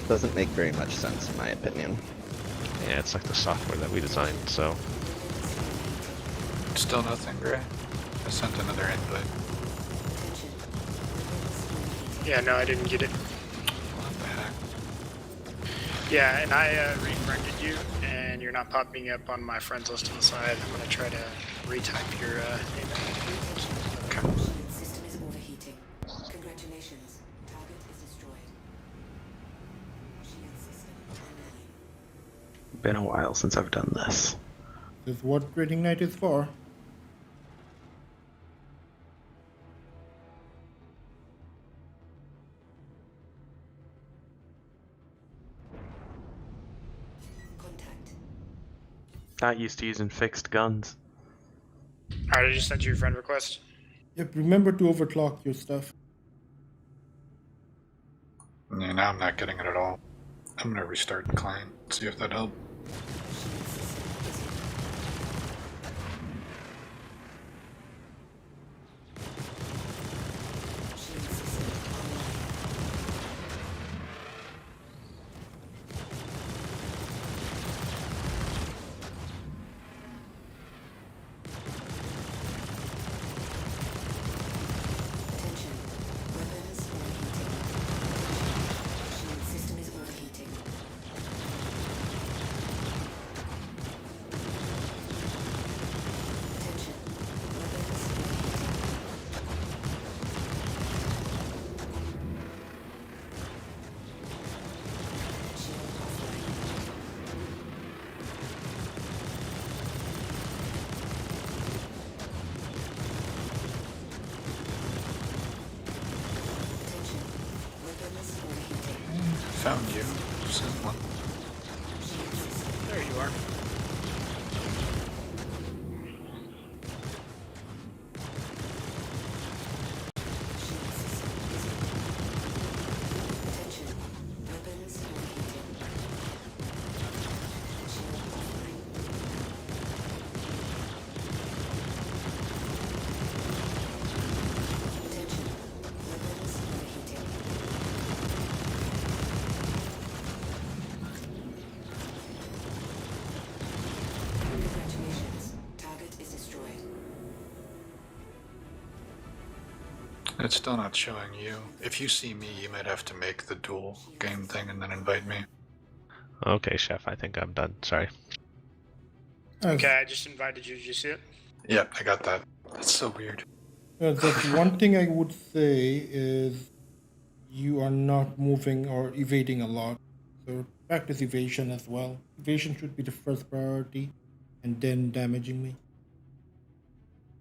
Doesn't make very much sense in my opinion. Yeah, it's like the software that we designed. So Still nothing, Gray? I sent another invite. Yeah, no, I didn't get it. What the heck? Yeah, and I refriended you, and you're not popping up on my friends list on the side. I'm gonna try to retype your name. Okay. System is overheating. Congratulations. Target is destroyed. Shield system online. Been a while since I've done this. This is what Trading Night is for. Contact. Not used to using fixed guns. Alright, I just sent you a friend request. Yep, remember to overclock your stuff. Yeah, now I'm not getting it at all. I'm gonna restart the client, see if that helps. Shield system online. Attention. Weapons overheating. Shield system is overheating. found you. Sent one. There you are. Attention. Weapons overheating. Shield offline. Attention. Weapons overheating. Congratulations. Target is destroyed. It's still not showing you. If you see me, you might have to make the dual game thing and then invite me. Okay, Chef, I think I'm done. Sorry. Okay, I just invited you. Did you see it? Yep, I got that. That's so weird. That's one thing I would say is you are not moving or evading a lot. So practice evasion as well. Evasion should be the first priority, and then damaging me.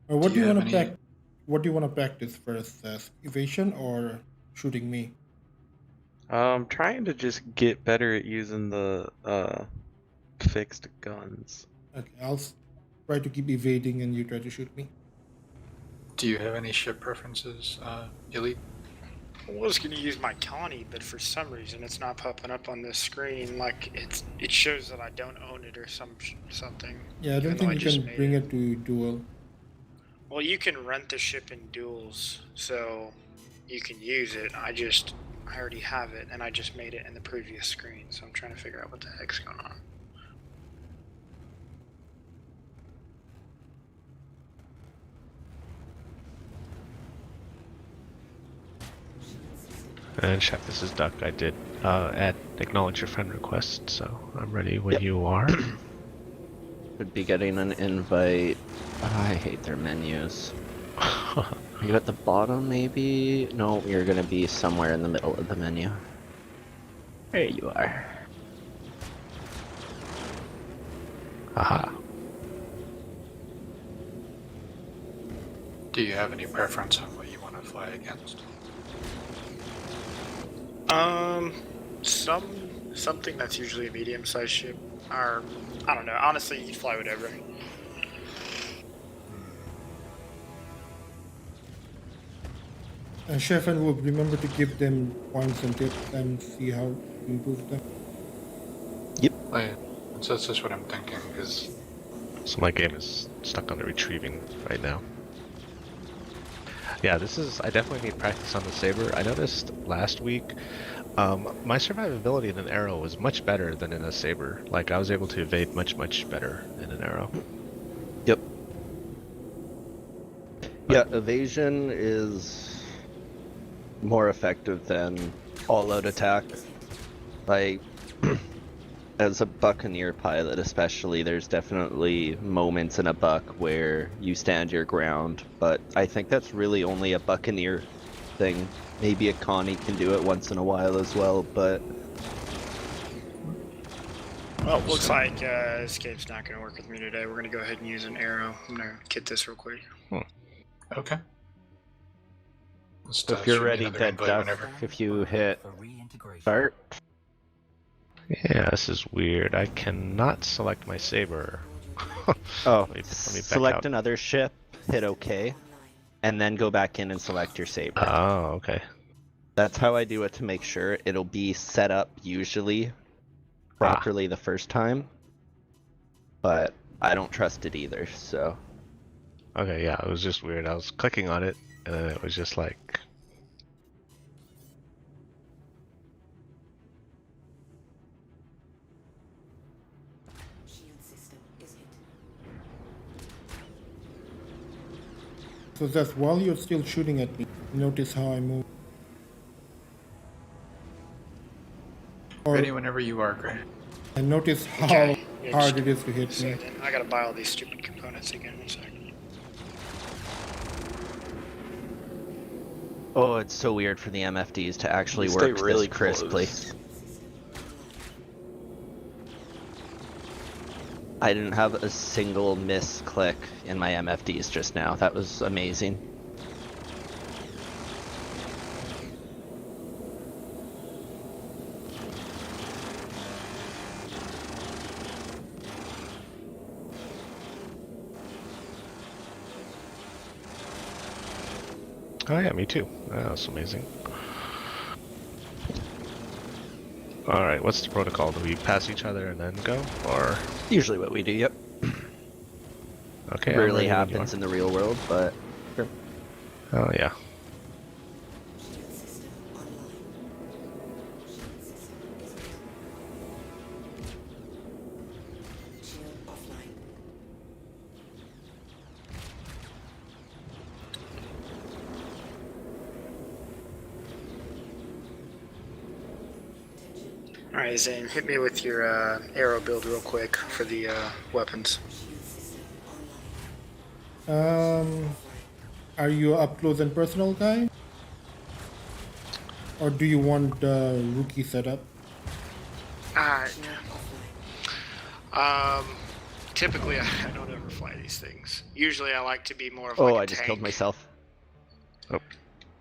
Or what Do do you you have want to any- What do you want to practice first? Evasion or shooting me? Trying to just get better at using the fixed guns. Okay, try to keep evading, and you try to shoot me. Do you have any ship preferences, Elite? I was gonna use my Connie, but for some reason it's not popping up on this screen. Like it shows that I don't own it or something. Yeah, I don't even though think you just can made bring it to duel. Well, you can rent the ship in duels, so you can use it. I already have it, and I just made it in the previous screen, so I'm trying to figure out what the heck's going on. And Chef, this is Duck. I did acknowledge your friend request, so I'm ready when Yep. you are. Would be getting an invite. I hate their menus. Are you at the bottom, maybe? No, you're gonna be somewhere in the middle of the menu. There you are. Haha. Do you have any preference on what you want to fly against? Something that's usually a medium-sized ship, or I don't know. Honestly, you can fly whatever. And Chef and Whoop, remember to give them points and tips and see how to improve them. That's just what I'm thinking, because So my game is stuck on the retrieving right now. Yeah, I definitely need practice on the Saber. I noticed last week, my survivability in an arrow was much better than in a Saber. Like, I was able to evade much better in an arrow. Yep. Yeah, evasion is more effective than all-out attack. Like, as a Buccaneer pilot especially, there's definitely moments in a Buck where you stand your ground, but I think that's really only a Buccaneer thing. Maybe a Connie can do it once in a while as well, but Well, it looks like Escape's not going to work with me today. We're going to go ahead and use an arrow. I'm going to kit this real quick. okay. Just, if you're shoot me ready, another Dead invite Duck, whenever. if you hit start, Yeah, this is weird. I cannot select my Saber. oh, let me back select out. another ship, hit OK, and then go back in and select your Saber. Oh, okay. That's how I do it to make sure it'll be set up usually properly the first time, but I don't trust it either, so. Okay, yeah, it was just weird. I was clicking on it, and then it was just like... Shield system is hit. So that's while you're still shooting at me, notice how I move. Or Ready whenever you are, Gray. and notice how Okay, yeah, hard just it is to hit So me. then I got to buy all these stupid components again. 1 second. Oh, it's so weird for the MFDs to actually You stay work really this crisply. close. I didn't have a single misclick in my MFDs just now. That was amazing. Oh yeah, me too. That's amazing. All right, what's the protocol? Do we pass each other and then go, or Usually what we do, yep. okay? I'm Rarely ready when you happens in the real world, but sure. are. Oh yeah. Shield system online. Shield system is active. Shield offline. All right, Zane, hit me with your arrow build real quick for the weapons. Shield system online. Are you a up close and personal guy? Or do you want the rookie setup? Typically I don't ever fly these things. Usually I like to be more of Oh, like a I just killed tank. myself.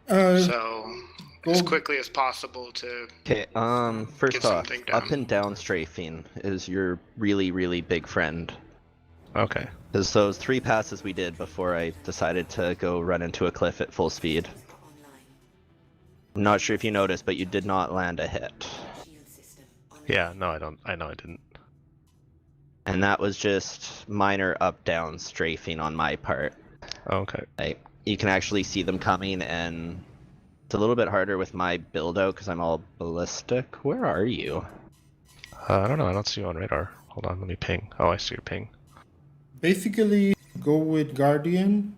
So as Go- quickly as possible to Okay, first Get off, something up down. and down strafing is your really, really big friend. Okay. Because those 3 passes we did before I decided to go run into a cliff at full speed. Online. I'm not sure if you noticed, but you did not land a hit. Shield system online. Yeah. No, I don't. I know I didn't. And that was just minor up-down strafing on my part. Okay. Like, you can actually see them coming, and it's a little bit harder with my build out because I'm all ballistic. Where are you? I don't know. I don't see you on radar. Hold on. Let me ping. Oh, I see your ping. Basically, go with Guardian,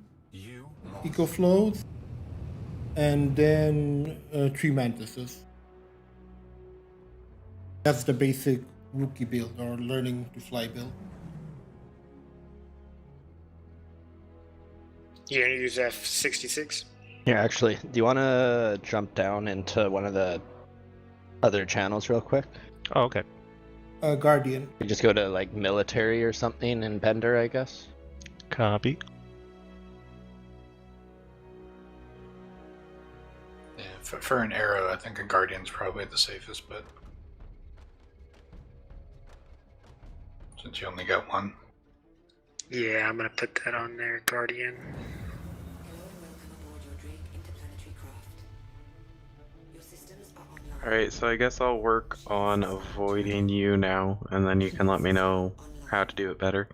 Eco Flows, and then 3 Mantises. That's the basic rookie build or learning to fly build. you gonna use F66? Here, actually, do you want to jump down into one of the other channels real quick? Oh, okay. Guardian. You just go to like military or something in Bender, I guess. Copy. Yeah, for an arrow, I think a Guardian's probably the safest bet. Since you only got one. Yeah, I'm gonna put that on there, Guardian. Hello and welcome aboard your Drake interplanetary craft. Your systems are online. Alright, so I guess I'll work on avoiding you now, and then you can let me know how to do it better.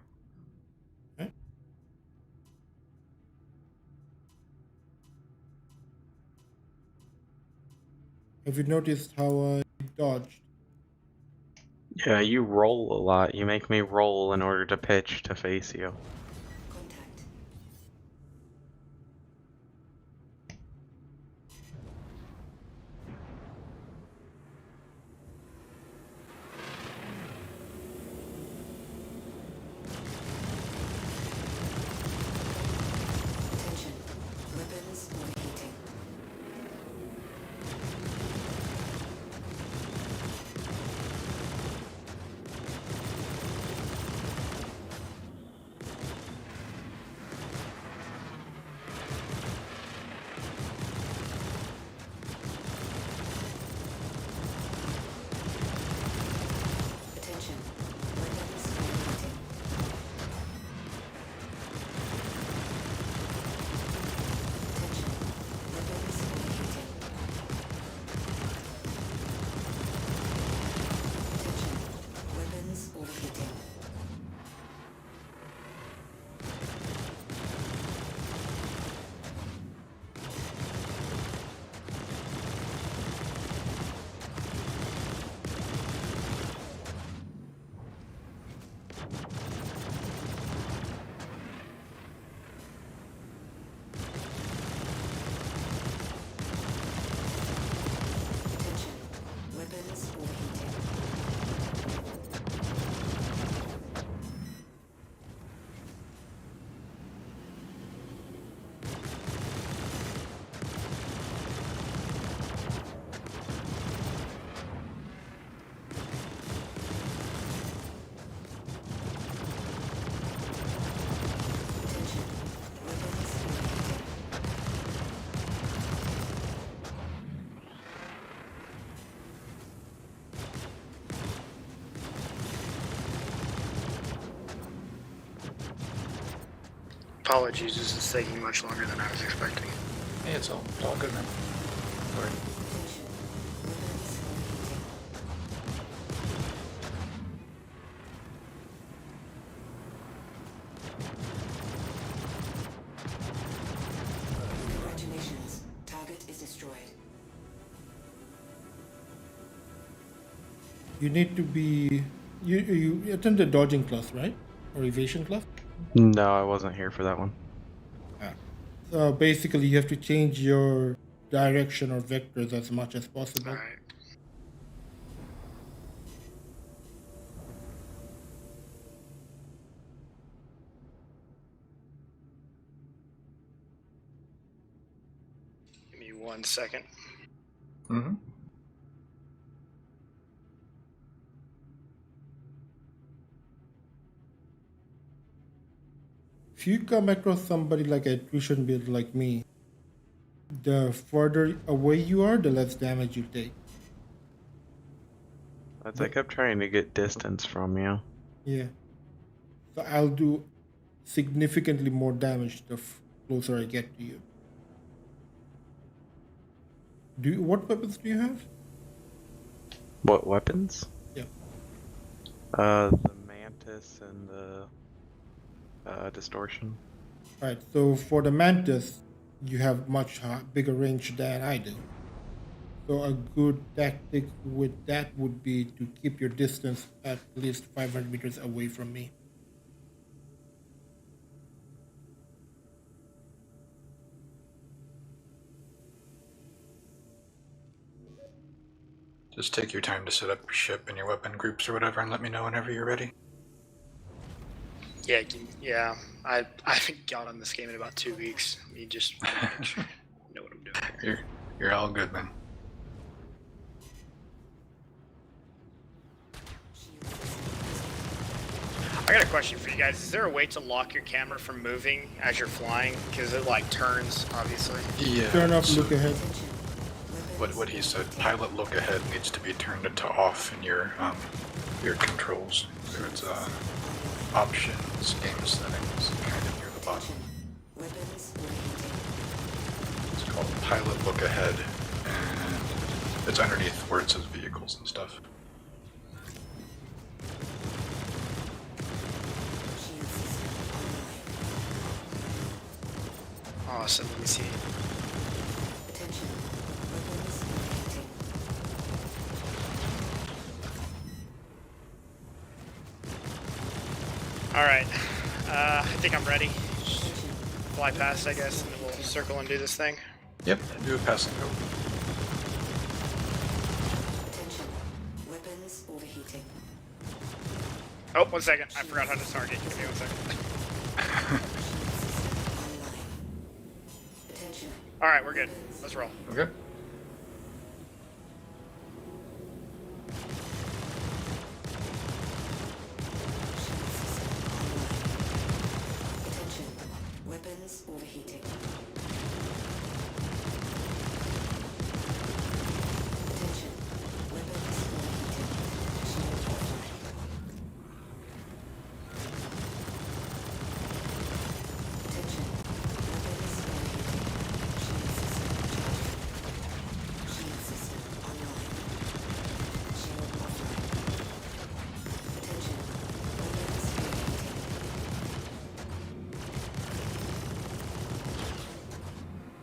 Have you noticed how I dodged? Yeah, you roll a lot. You make me roll in order to pitch to face you. Contact. Attention. Weapons overheating. Attention. Weapons overheating. Attention. Weapons overheating. Attention. Weapons overheating. Attention. Weapons overheating. Attention. Weapons overheating. Apologies, this is taking much longer than I was expecting. Hey, it's all good, man. Sorry. Attention. Weapons overheating. Congratulations. Target is destroyed. You need to be. You attended dodging class, right? Or evasion class? No, I wasn't here for that one. So basically, you have to change your direction or vectors as much as possible. Alright. Give me 1 second. Mm-hmm. If you come across somebody like a attrition build like me, the further away you are, the less damage you take. I kept trying to get distance from you. Yeah. So I'll do significantly more damage the closer I get to you. What weapons do you have? What weapons? Yeah. The Mantis and the Distortion. Right. So for the Mantis, you have much bigger range than I do. So a good tactic with that would be to keep your distance at least 500 meters away from me. Just take your time to set up your ship and your weapon groups or whatever, and let me know whenever you're ready. Yeah. I haven't got on this game in about 2 weeks. You just wanna make sure I know what I'm doing here. You're all good, man. I got a question for you guys. Is there a way to lock your camera from moving as you're flying? Because it like turns, obviously. Yeah. Turn off so look ahead. what he said, pilot look ahead needs to be turned into off in your controls. So it's options, game settings, kind of near the bottom. Weapons overheating. It's called pilot look ahead, and it's underneath where it says vehicles and stuff. Shield system online. Awesome. Let me see. Attention. Weapons overheating. All right. I think I'm ready. Just Attention. fly past, I guess, and then we'll circle and do this thing. Yep, do a pass and go. Attention. Weapons overheating. Oh, 1 second. I forgot how to target. Give me 1 second. Shield system online. Attention. All right, we're good. Let's roll. Okay. Shield system online. Attention. Weapons overheating. Attention. Weapons overheating. Shield offline. Attention. Weapons overheating. Shield system charging. Shield system online. Shield offline. Attention. Weapons overheating. Shield system charging.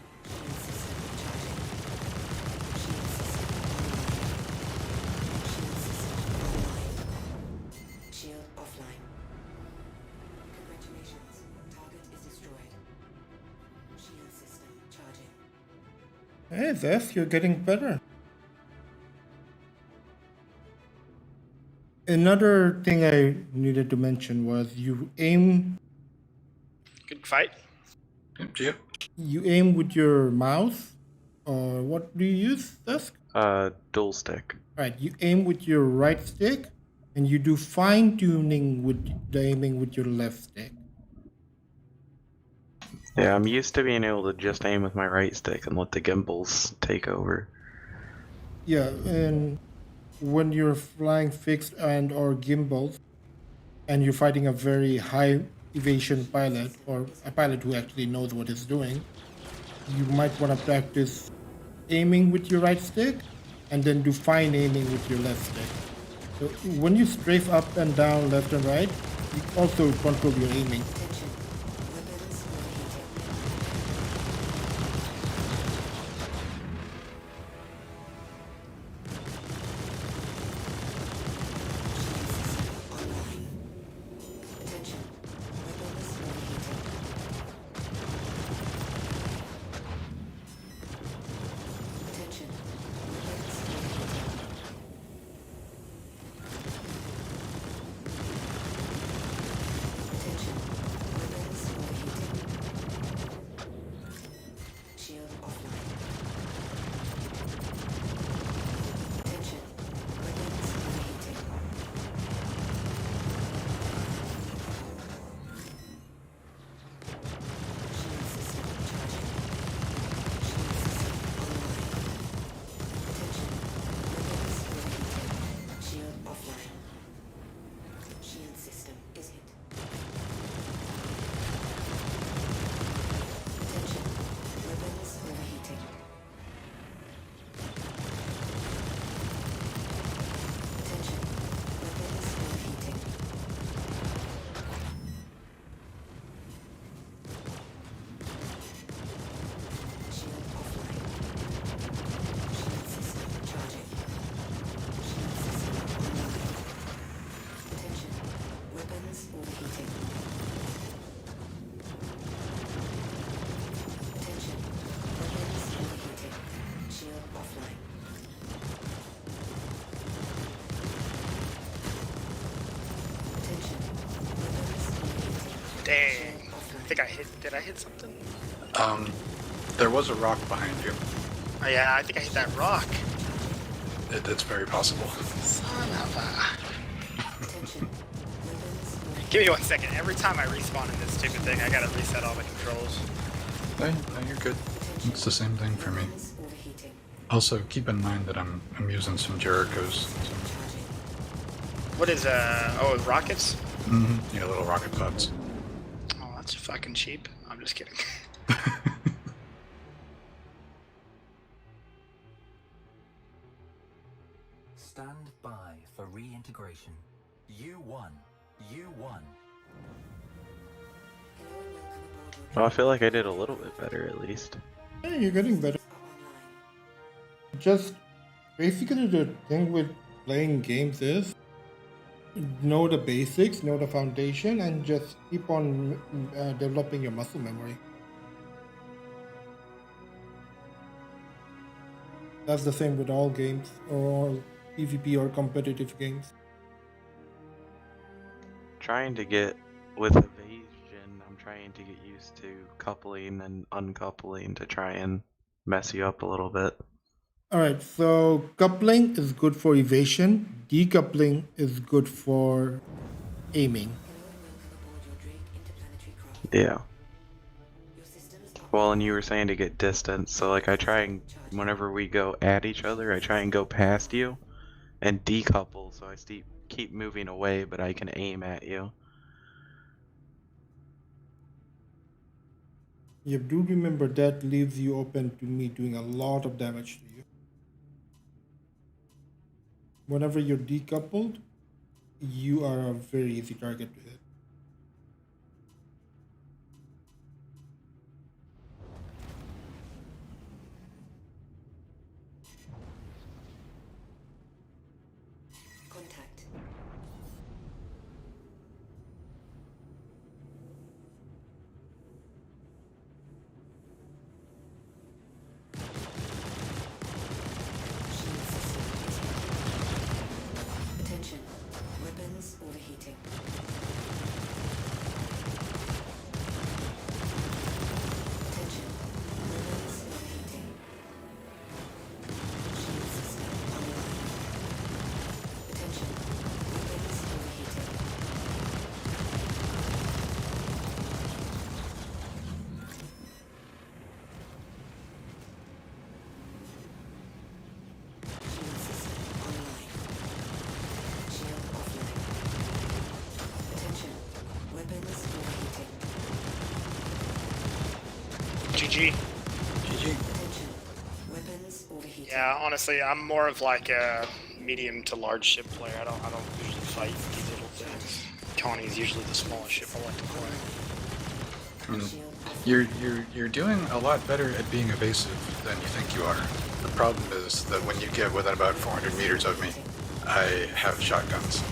Shield system online. Shield system online. Shield offline. Congratulations. Target is destroyed. Shield system charging. Hey, Zeth, you're getting better. Another thing I needed to mention was you aim Good fight. Yep. with your mouse, or what do you use, Dusk? Dual stick. Right, you aim with your right stick, and you do fine tuning with the aiming with your left stick. Yeah, I'm used to being able to just aim with my right stick and let the gimbals take over. Yeah, and when you're flying fixed and or gimbals, and you're fighting a very high evasion pilot or a pilot who actually knows what he's doing, you might want to practice aiming with your right stick and then do fine aiming with your left stick. So when you strafe up and down, left and right, you also control your aiming. Attention. Weapons overheating. Online. Attention. Weapons overheating. Attention. Weapons overheating. Attention. Weapons overheating. Shield offline. Attention. Weapons overheating. Shield system charging. Shield system online. Attention. Weapons overheating. Shield offline. Shield system is hit. Attention. Weapons overheating. Attention. Weapons overheating. Shield offline. Shield system charging. Shield system online. Attention. Weapons overheating. Attention. Weapons overheating. Shield offline. Attention. Weapons overheating. Dang. Shield I offline. think I hit. Did I hit something? There was a rock behind you. Oh yeah, I think I hit that rock. It's very possible. Son of a. Attention. Weapons overheating. Give me 1 second. Every time I respawn in this stupid thing, I gotta reset all the controls. No, you're good. It's the same thing for me. Weapons overheating. Also, keep in mind that I'm using some Jerichos. Charging. What is oh, rockets? Yeah, little rocket pods. Oh, that's fucking cheap. I'm just kidding. Stand by for reintegration. You won. You won. Hello and welcome aboard your Well, I feel like I did a little bit better at least. Yeah, you're getting better. are online. Just basically the thing with playing games is know the basics, know the foundation, and just keep on developing your muscle memory. That's the same with all games, or all PvP or competitive games. Trying to get with evasion, I'm trying to get used to coupling and uncoupling to try and mess you up a little bit. Alright, so coupling is good for evasion, decoupling is good for aiming. Hello and welcome aboard your Drake interplanetary craft. Yeah. Your systems are Well, and you were saying to get distance, so like I try and whenever we go at each other, I try and go past you and decouple, so I keep moving away, but I can aim at you. You do remember that leaves you open to me doing a lot of damage to you. Whenever you're decoupled, you are a very easy target to hit. contact. Shield system is hit. Attention. Weapons overheating. Attention. Weapons overheating. Shield system online. Attention. Weapons overheating. Shield system online. Shield offline. GG. GG. Weapons overheating. Yeah, honestly, I'm more of like a medium to large ship player. I don't usually fight these little things. Connie is usually the smallest ship I like to play. I mean, you're doing a lot better at being evasive than you think you are. The problem is that when you get within about 400 meters of me, I have shotguns.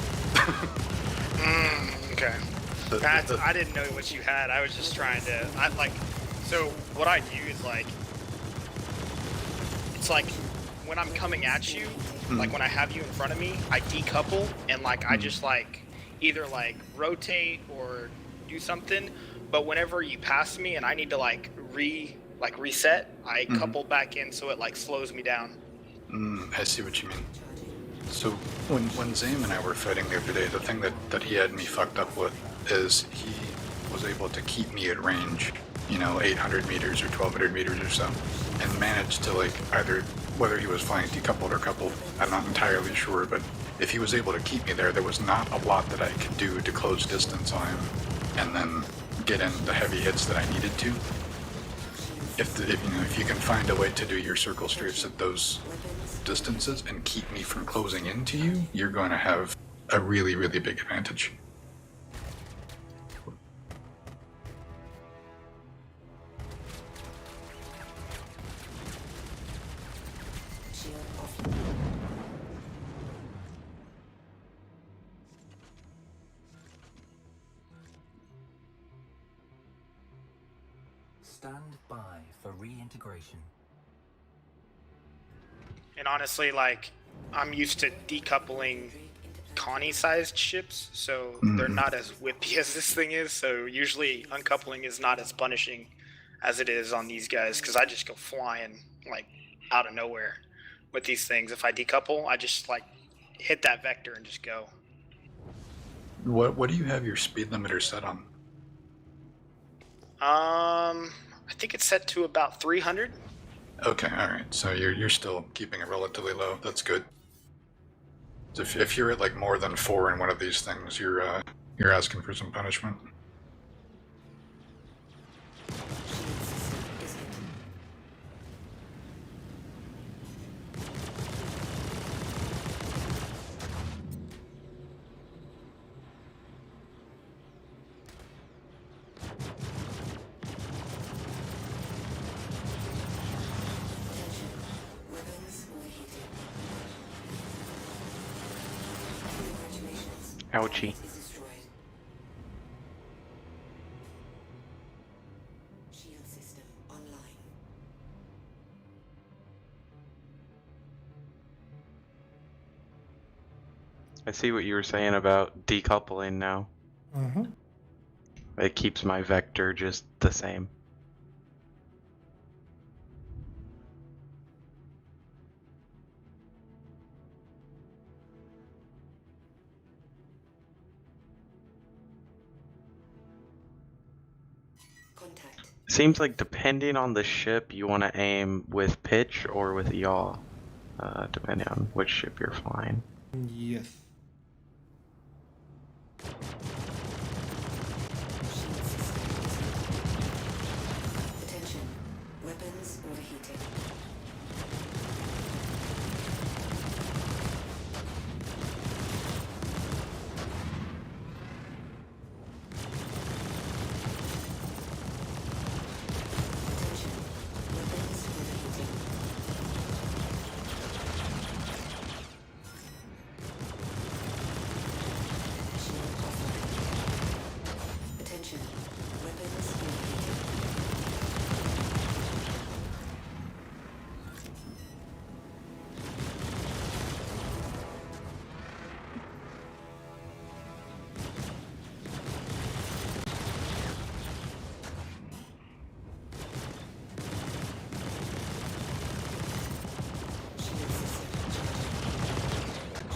Okay. I didn't know what you had. I was just trying to. So what I do is like, it's like when I'm coming at you, like when I have you in front of me, I decouple and like I just like either like rotate or do something. But whenever you pass me and I need to like reset, I couple back in so it like slows me down. I see what you mean. So when Zame and I were fighting the other day, the thing that he had me fucked up with is he was able to keep me at range, 800 meters or 1200 meters or so, and managed to like either, whether he was flying decoupled or coupled, I'm not entirely sure, but if he was able to keep me there was not a lot that I could do to close distance on him and then get in the heavy hits that I needed to. If you can find a way to do your circle strafes at those distances and keep me from closing into you, you're going to have a really, really big advantage. Stand by for reintegration. And honestly, like, I'm used to decoupling Connie-sized ships, so they're not as whippy as this thing is, so usually uncoupling is not as punishing as it is on these guys, because I just go flying, like, out of nowhere with these things. If I decouple, I just, like, hit that vector and just go. What do you have your speed limiter set on? I think it's set to about 300. Okay, all right. So you're still keeping it relatively low. That's good. If you're at like more than 4 in one of these things, you're asking for some punishment. Ouchie. Shield system online. I see what you were saying about decoupling now. It keeps my vector just the same. Contact. Seems like depending on the ship, you want to aim with pitch or with yaw, depending on which ship you're flying. Yes. Attention. Weapons overheating. Attention. Weapons overheating. Shield offline. Attention. Weapons overheating.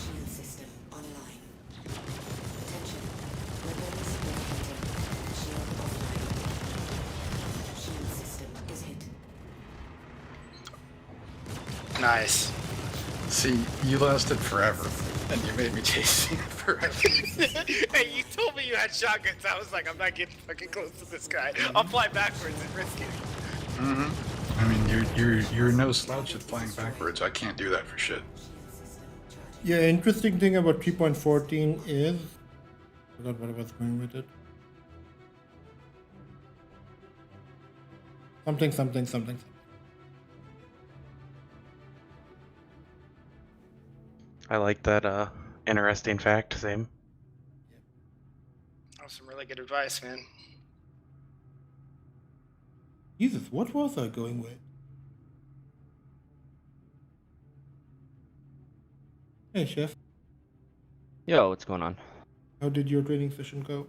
Shield system online. Attention. Weapons overheating. Shield offline. Shield system is hit. Nice. See, you lasted forever, and you made me chase you forever. Hey, you told me you had shotguns. I was like, I'm not getting fucking close to this guy. I'll fly backwards and risk it. I mean, you're no slouch at flying backwards. I can't do that for shit. Yeah, interesting thing about 3.14 is, I forgot what I was going with it. Something. I like that interesting fact, same. That was some really good advice, man. Jesus, what was I going with? Hey, Chef. Yo, what's going on? How did your training session go?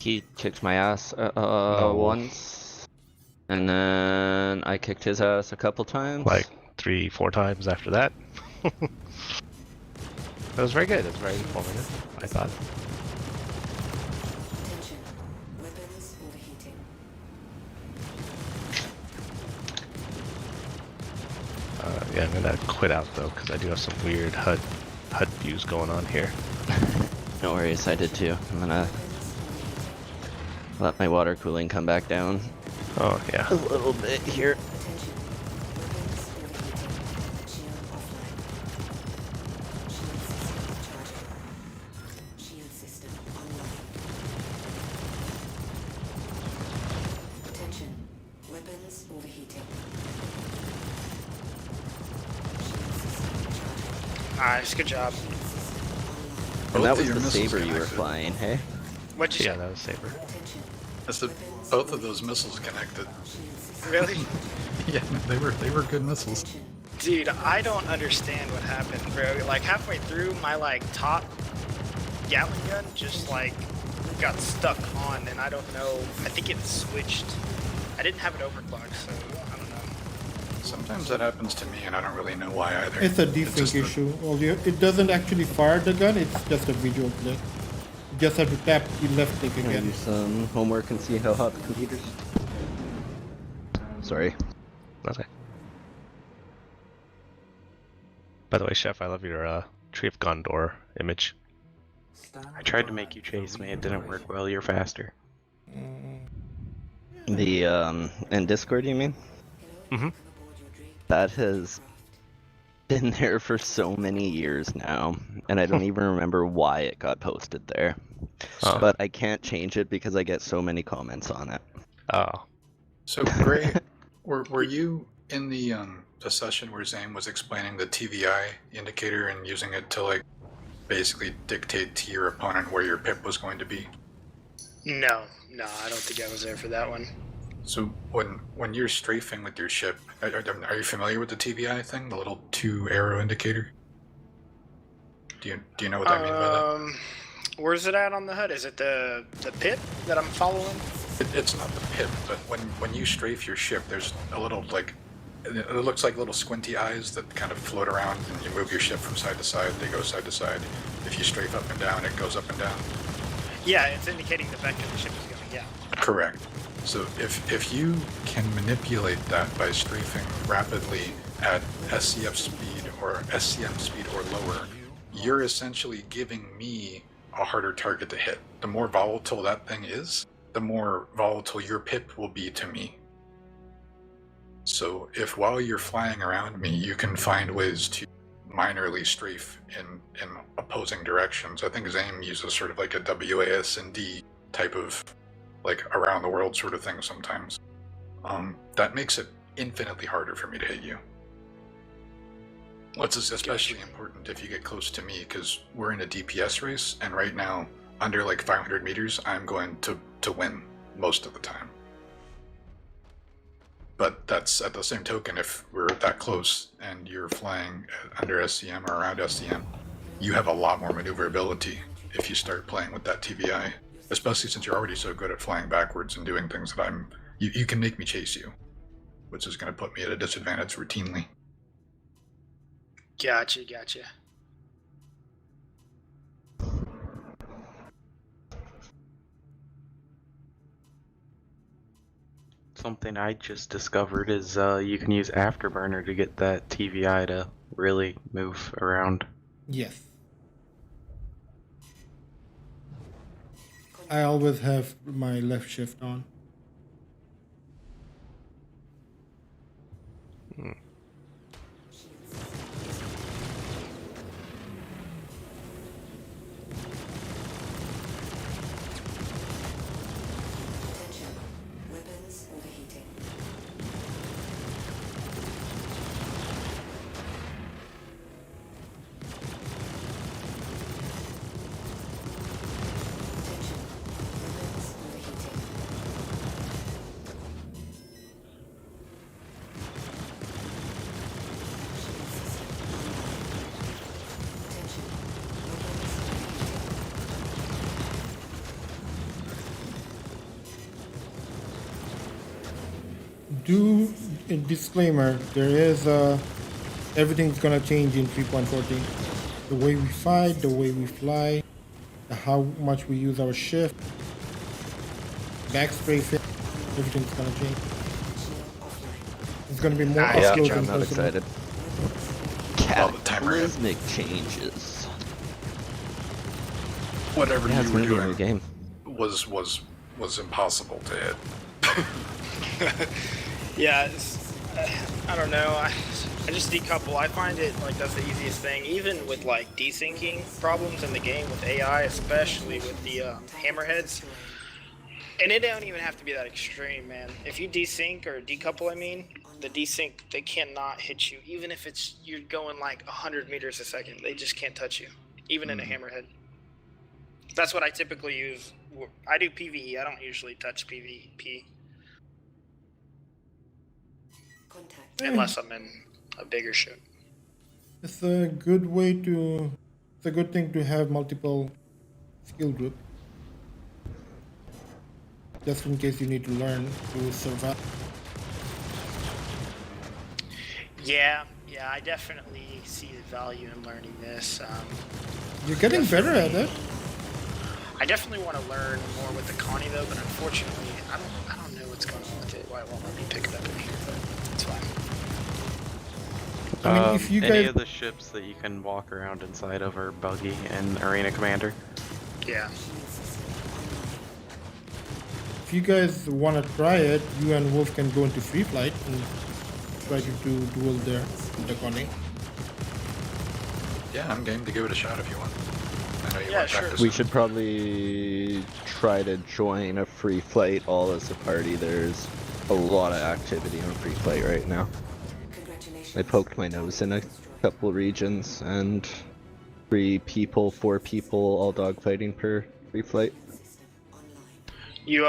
He kicked my ass No. once, and then I kicked his ass a couple times. Like 3-4 times after that. It was very good. It was very informative, I thought. Attention. Weapons overheating. Yeah, I'm gonna quit out though, because I do have some weird HUD views going on here. No worries, I did too. I'm gonna let my water cooling come back down Oh yeah. a little bit here. Attention. Weapons overheating. Shield offline. Shield system charging. Shield system online. Attention. Weapons overheating. Shield system charging. Nice, good job. And that Both of was your the missiles saber you were connected. flying, hey? What'd you Yeah, say? that was Saber. Attention. That's the, both of those missiles connected. Shield system. Really? Yeah, they were good missiles. Attention. Dude, I don't understand what happened, bro. Like halfway through, my like top Gatling gun just like got stuck on, and I don't know. I think it switched. I didn't have it overclocked, so I don't know. Sometimes that happens to me, and I don't really know why either. It's a just desync that- issue. It doesn't actually fire the gun, it's just a visual click. You just have to tap the left click Gonna again. do some homework and see how hot the computer's. Sorry. Okay. By the way, Chef, I love your Tree of Gondor image. Stand I tried to by make you for chase me. It didn't work reintegration. well. You're faster. The in Discord, you mean? Mm-hmm. That has been there for so many years now, and I don't even remember why it got posted there. Oh. But I can't change it because I get so many comments on it. Oh. So, Gray, were you in the session where Zane was explaining the TVI indicator and using it to like basically dictate to your opponent where your pip was going to be? No, I don't think I was there for that one. So when you're strafing with your ship, are you familiar with the TVI thing, the little 2-arrow indicator? Do you know what I mean by that? Where's it at on the HUD? Is it the pit that I'm following? It's not the pip, but when you strafe your ship, there's a little like it looks like little squinty eyes that kind of float around, and you move your ship from side to side. They go side to side. If you strafe up and down, it goes up and down. Yeah, it's indicating the vector the ship is going. Yeah. Correct. So if you can manipulate that by strafing rapidly at SCF speed or SCM speed or lower, you're essentially giving me a harder target to hit. The more volatile that thing is, the more volatile your pip will be to me. So if while you're flying around me, you can find ways to minorly strafe in opposing directions. I think Zame uses sort of like a WASD type of like around the world sort of thing sometimes. That makes it infinitely harder for me to hit you. It's especially important if you get close to me because we're in a DPS race, and right now, under like 500 meters, I'm going to win most of the time. But that's at the same token, if we're that close and you're flying under SCM or around SCM, you have a lot more maneuverability if you start playing with that TVI. Especially since you're already so good at flying backwards and doing things that you can make me chase you, which is going to put me at a disadvantage routinely. Gotcha. Something I just discovered is you can use Afterburner to get that TVI to really move around. Yes. I always have my left shift on. Attention. Weapons overheating. Attention. Weapons overheating. Shield system online. Attention. Weapons overheating. Do a disclaimer, there is everything's gonna change in 3.14. The way we fight, the way we fly, how much we use our shift, back strafing, everything's gonna change. Shield offline. It's gonna be more Nice, up good close job, and I'm not personal. excited. Well, the timer hit. Cataclysmic changes. Whatever Yeah, it's you were gonna be a new doing game. was impossible to hit. Yeah, I don't know. I just decouple. I find it like that's the easiest thing. Even with like desyncing problems in the game with AI, especially with the hammerheads. And it don't even have to be that extreme, man. If you desync or decouple, I mean, the desync, they cannot hit you. Even if it's you're going like 100 meters a second, they just can't touch you, even in a hammerhead. That's what I typically use. I do PvE. I don't usually touch PvP Contact. unless I'm in a bigger ship. It's a good way to. It's a good thing to have multiple skill group, just in case you need to learn to survive. Yeah, I definitely see the value in learning this. You're getting better at it. I definitely want to learn more with the Connie though, but unfortunately, I don't know what's going on with it. Why it won't let me pick it up in here, but it's fine. I mean, if you any guys- of the ships that you can walk around inside of are buggy and Arena Commander. Yeah. If you guys want to try it, you and Wolf can go into free flight and try to do duel there with the Connie. Yeah, I'm game to give it a shot if you want. I know you Yeah, want sure. practice. We should probably try to join a free flight all as a party. There's a lot of activity on free flight right now. Congratulations. I poked my nose in a couple regions and 3 people, 4 people, all dogfighting per free flight. System online. You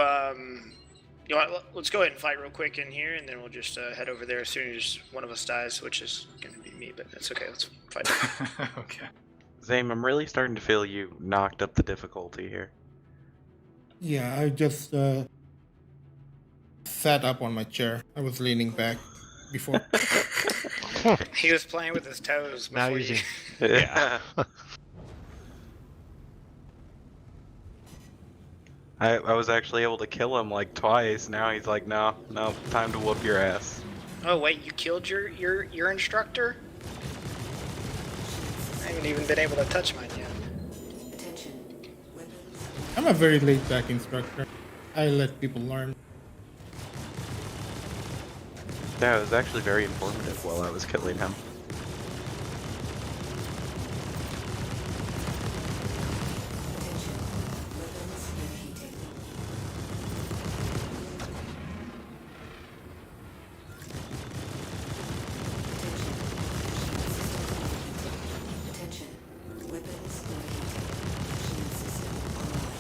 know, let's go ahead and fight real quick in here, and then we'll just head over there as soon as one of us dies, which is gonna be me, but that's okay. Let's fight. Okay. Zame, I'm really starting to feel you knocked up the difficulty here. Yeah, I just sat up on my chair. I was leaning back before. He was playing with his toes Now before using. you. Yeah. I was actually able to kill him like twice. Now he's like, no, time to whoop your ass. Oh wait, you killed your instructor? I haven't even been able to touch mine yet. Attention. Weapons. I'm a very laid back instructor. I let people learn. Yeah, it was actually very informative while I was killing him. Attention. Weapons overheating. Attention. Weapons overheating. Shield system online.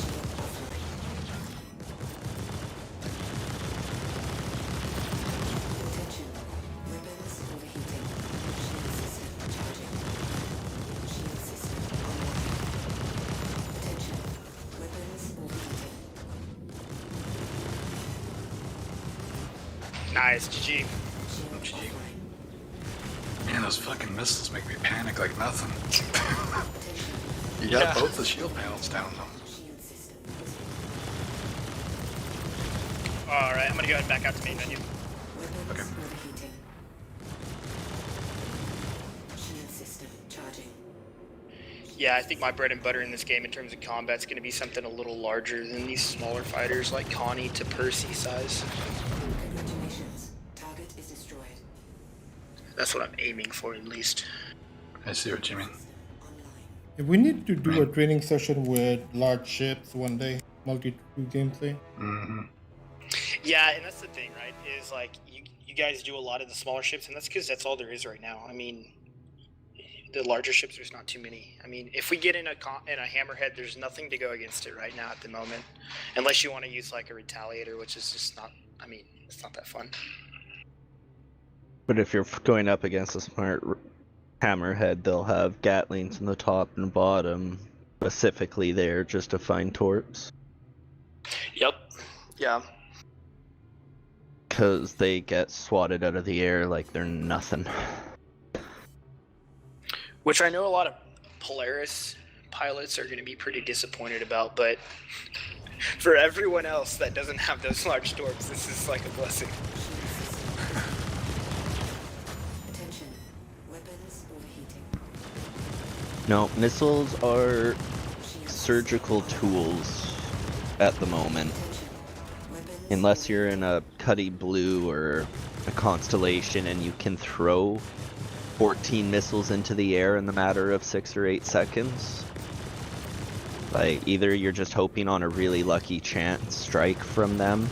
Shield offline. Attention. Weapons overheating. Shield system charging. Shield system online. Attention. Weapons overheating. Nice, GG. Shield GG. offline. Man, those fucking missiles make me panic like nothing. Attention. You got Yeah. both the shield panels down though. Shield system. Alright, I'm gonna go ahead and back out to main menu. Weapons Okay. overheating. Shield system charging. Yeah, I think my bread and butter in this game in terms of combat is gonna be something a little larger than these smaller fighters like Connie to Percy size. Congratulations. Target is That's what I'm aiming for, at least. I see what you mean. If we need to do a training session with large ships one day, multi-crew gameplay. Mm-hmm. Yeah, and that's the thing, right? Is like you guys do a lot of the smaller ships, and that's because that's all there is right now. I mean, the larger ships, there's not too many. I mean, if we get in a hammerhead, there's nothing to go against it right now at the moment, unless you want to use like a retaliator, which is just not. I mean, it's not that fun. But if you're going up against a smart hammerhead, they'll have Gatlings in the top and bottom, specifically there just to find torps. Yep. Yeah. Because they get swatted out of the air like they're nothing. Which I know a lot of Polaris pilots are going to be pretty disappointed about, but for everyone else that doesn't have those large torps, this is like a blessing. Attention. Weapons overheating. No, missiles are surgical tools at the moment. Unless you're in a Cuddy Blue or a Constellation and you can throw 14 missiles into the air in the matter of 6 or 8 seconds. Like, either you're just hoping on a really lucky chance strike from them,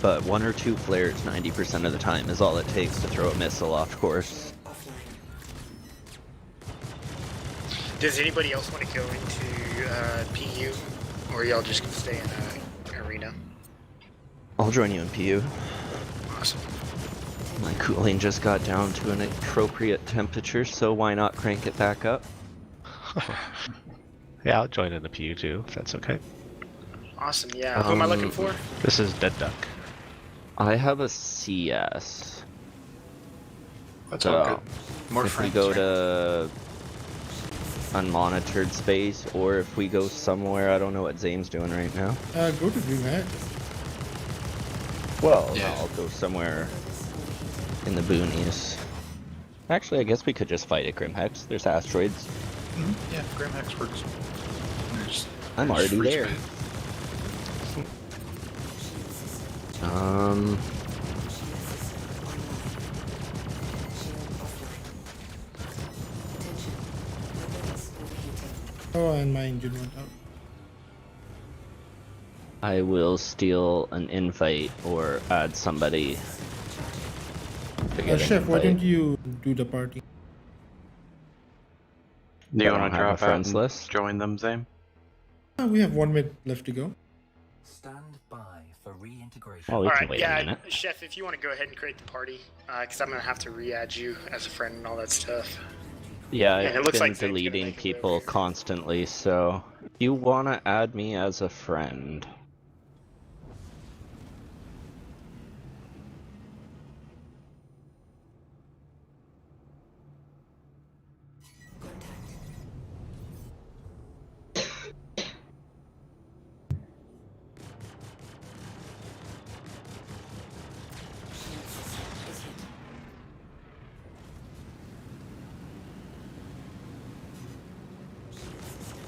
but 1 or 2 flares 90% of the time is all it takes to throw a missile off course. Does anybody else want to go into PU, or are y'all just gonna stay in arena? I'll join you in PU. Awesome. My cooling just got down to an appropriate temperature, so why not crank it back up? Yeah, I'll join in the PU too, if that's okay. Awesome. Yeah. Who am I looking for? This is Dead Duck. I have a CS. That's all good. More if we friends, go right? to unmonitored space, or if we go somewhere, I don't know what Zame's doing right now. Go to DreamHack. Well, Yeah. no, I'll go somewhere in the boonies. Actually, I guess we could just fight at Grimhex. There's asteroids. Mm-hmm. Yeah, Grimhex works. There's I'm already free there. space. Oh, and my engine went out. I will steal an invite or add somebody. to get an Chef, why invite. don't you do the party? Do you I want don't to have a drop out friends and list. join them, Zame? We have 1 minute left to go. Stand by for reintegration. Oh, we All can right. wait Yeah, a minute. Chef, if you want to go ahead and create the party, because I'm gonna have to re-add you as a friend and all that stuff. Yeah, And it I've looks been like Zane's gonna deleting make it people over. constantly, so if you want to add me as a friend.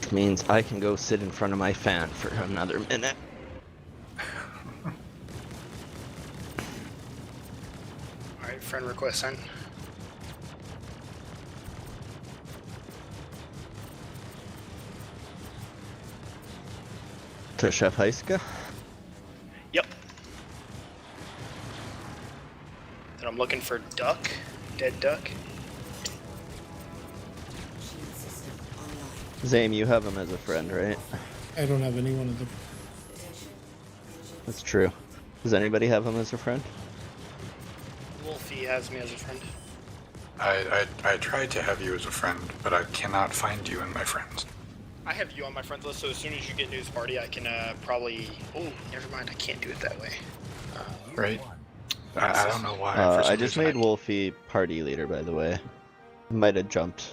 Which means I can go sit in front of my fan for another minute. All right, friend request sent. To Chef Heiska? Yep. Then I'm looking for Duck, Dead Duck. Zame, you have him as a friend, right? I don't have anyone of them. That's true. Does anybody have him as a friend? Wolfie has me as a friend. I tried to have you as a friend, but I cannot find you in my friends. I have you on my friends list, so as soon as you get into this party, I can probably. Oh, never mind. I can't do it that way. Right? I don't know why. for some I just reason made Wolfie party leader, by the way. Might have jumped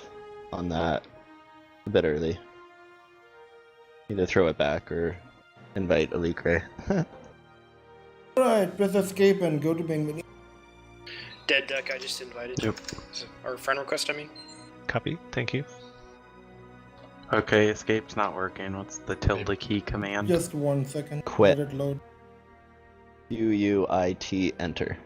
on that a bit early. Either throw it back or invite Elite Ray. Alright, press escape and go to Bangmini. Dead Duck, I just invited. Yep. Or friend request, I mean. Copy. Thank you. Okay, escape's not working. What's the tilde key command? Just 1 second. Quit. Let it load. UUIT enter.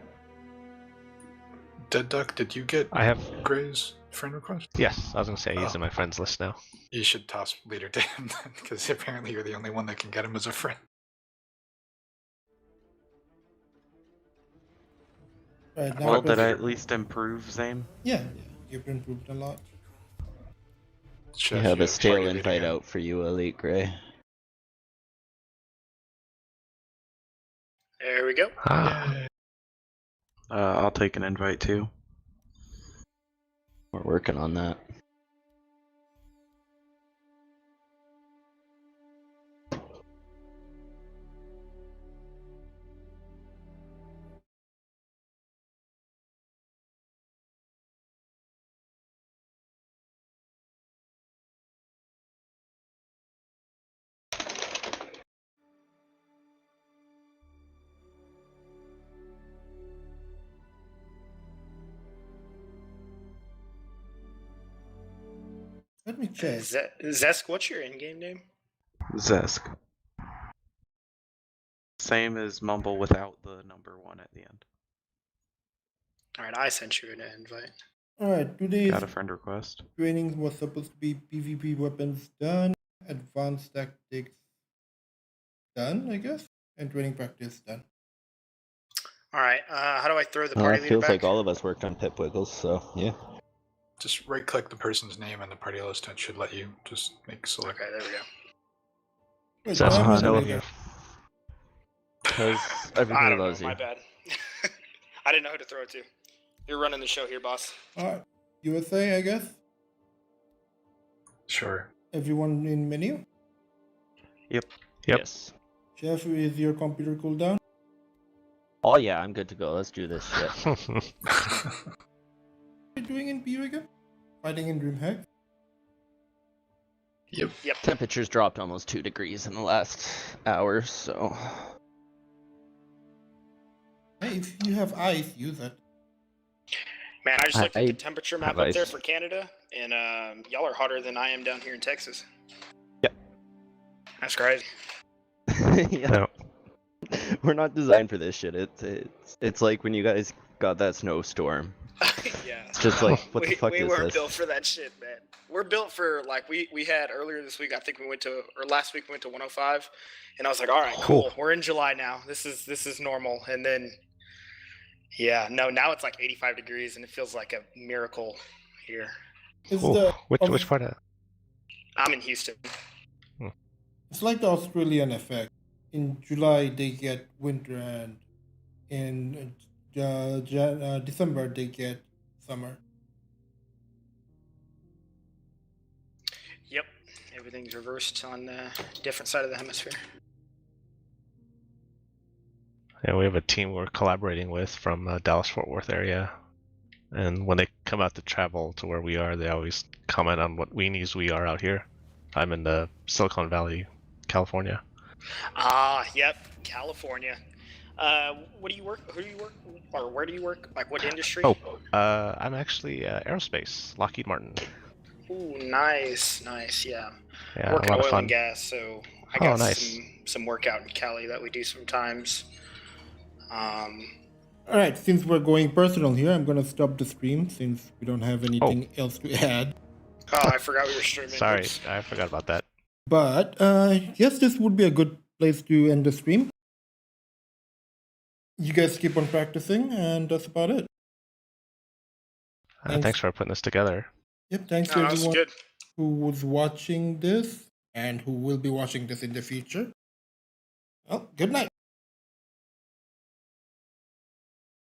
Dead Duck, did you get I have. Gray's friend request? Yes, I was gonna say he's Oh. in my friends list now. You should toss leader to him then, because apparently you're the only one that can get him as a friend. Right now, Well, did I Chris- at least improve Zame? Yeah, you've improved a lot. I Chef, have you a stale party leader invite again. out for you, Elite Gray. There we go. Ah, I'll take an invite too. We're working on that. Let me check. Zesk, what's your in-game name? Zesk. Same as Mumble without the number 1 at the end. All right, I sent you an invite. Alright, today's Got a friend request. training was supposed to be PvP weapons done, advanced tactics done, I guess, and training practice done. All right, how do I throw the Well, party it leader feels back? like all of us worked on Pip Wiggles, so yeah. Just right-click the person's name and the party list, and it should let you just make select. Okay, there we go. Wait, That's why am I not doing telling that? you. Because I everybody don't know, loves you. my bad. I didn't know who to throw it to. You're running the show here, boss. Alright, USA, I guess. Sure. Everyone in menu. Yep. Yes. Chef, is your computer cooled down? Oh yeah, I'm good to go. Let's do this shit. What are you doing in BU again? Fighting in DreamHack? Yep. Yep. Temperature's dropped almost 2 degrees in the last hour, so Hey, if you have ice, use it. Man, I just looked at I the temperature map have up there ice. for Canada, and y'all are hotter than I am down here in Texas. Yep. That's crazy. yeah. No. We're not designed for this shit. It's like when you guys got that snowstorm. Yeah. It's just like, what we, the fuck we is weren't this? built for that shit, man. We're built for, like, we had earlier this week, I think we went to, or last week we went to 105, and I was like, all right, cool. We're in July now. This is normal. And then, yeah, no, now it's like 85 degrees, and it feels like a miracle here. It's Cool. the Which part of? I'm in Houston. It's like the Australian effect. In July they get winter, and in December they get summer. Yep, everything's reversed on the different side of the hemisphere. Yeah, we have a team we're collaborating with from Dallas Fort Worth area, and when they come out to travel to where we are, they always comment on what weenies we are out here. I'm in the Silicon Valley, California. Ah, yep, California. What do you work? Who do you work? Or where do you work? Like what industry? Oh, I'm actually aerospace, Lockheed Martin. Ooh, nice, yeah. Yeah, Working a lot oil of fun. and gas, so I Oh, got nice. some work out in Cali that we do sometimes. Alright, since we're going personal here, I'm gonna stop the stream since we don't have anything else to add. Oh, I forgot we were streaming. Sorry, Oops. I forgot about that. But yes, this would be a good place to end the stream. You guys keep on practicing, and that's about it. Thanks. Thanks for putting this together. Yep, thanks No, to that was everyone good. who was watching this and who will be watching this in the future. Well, good night.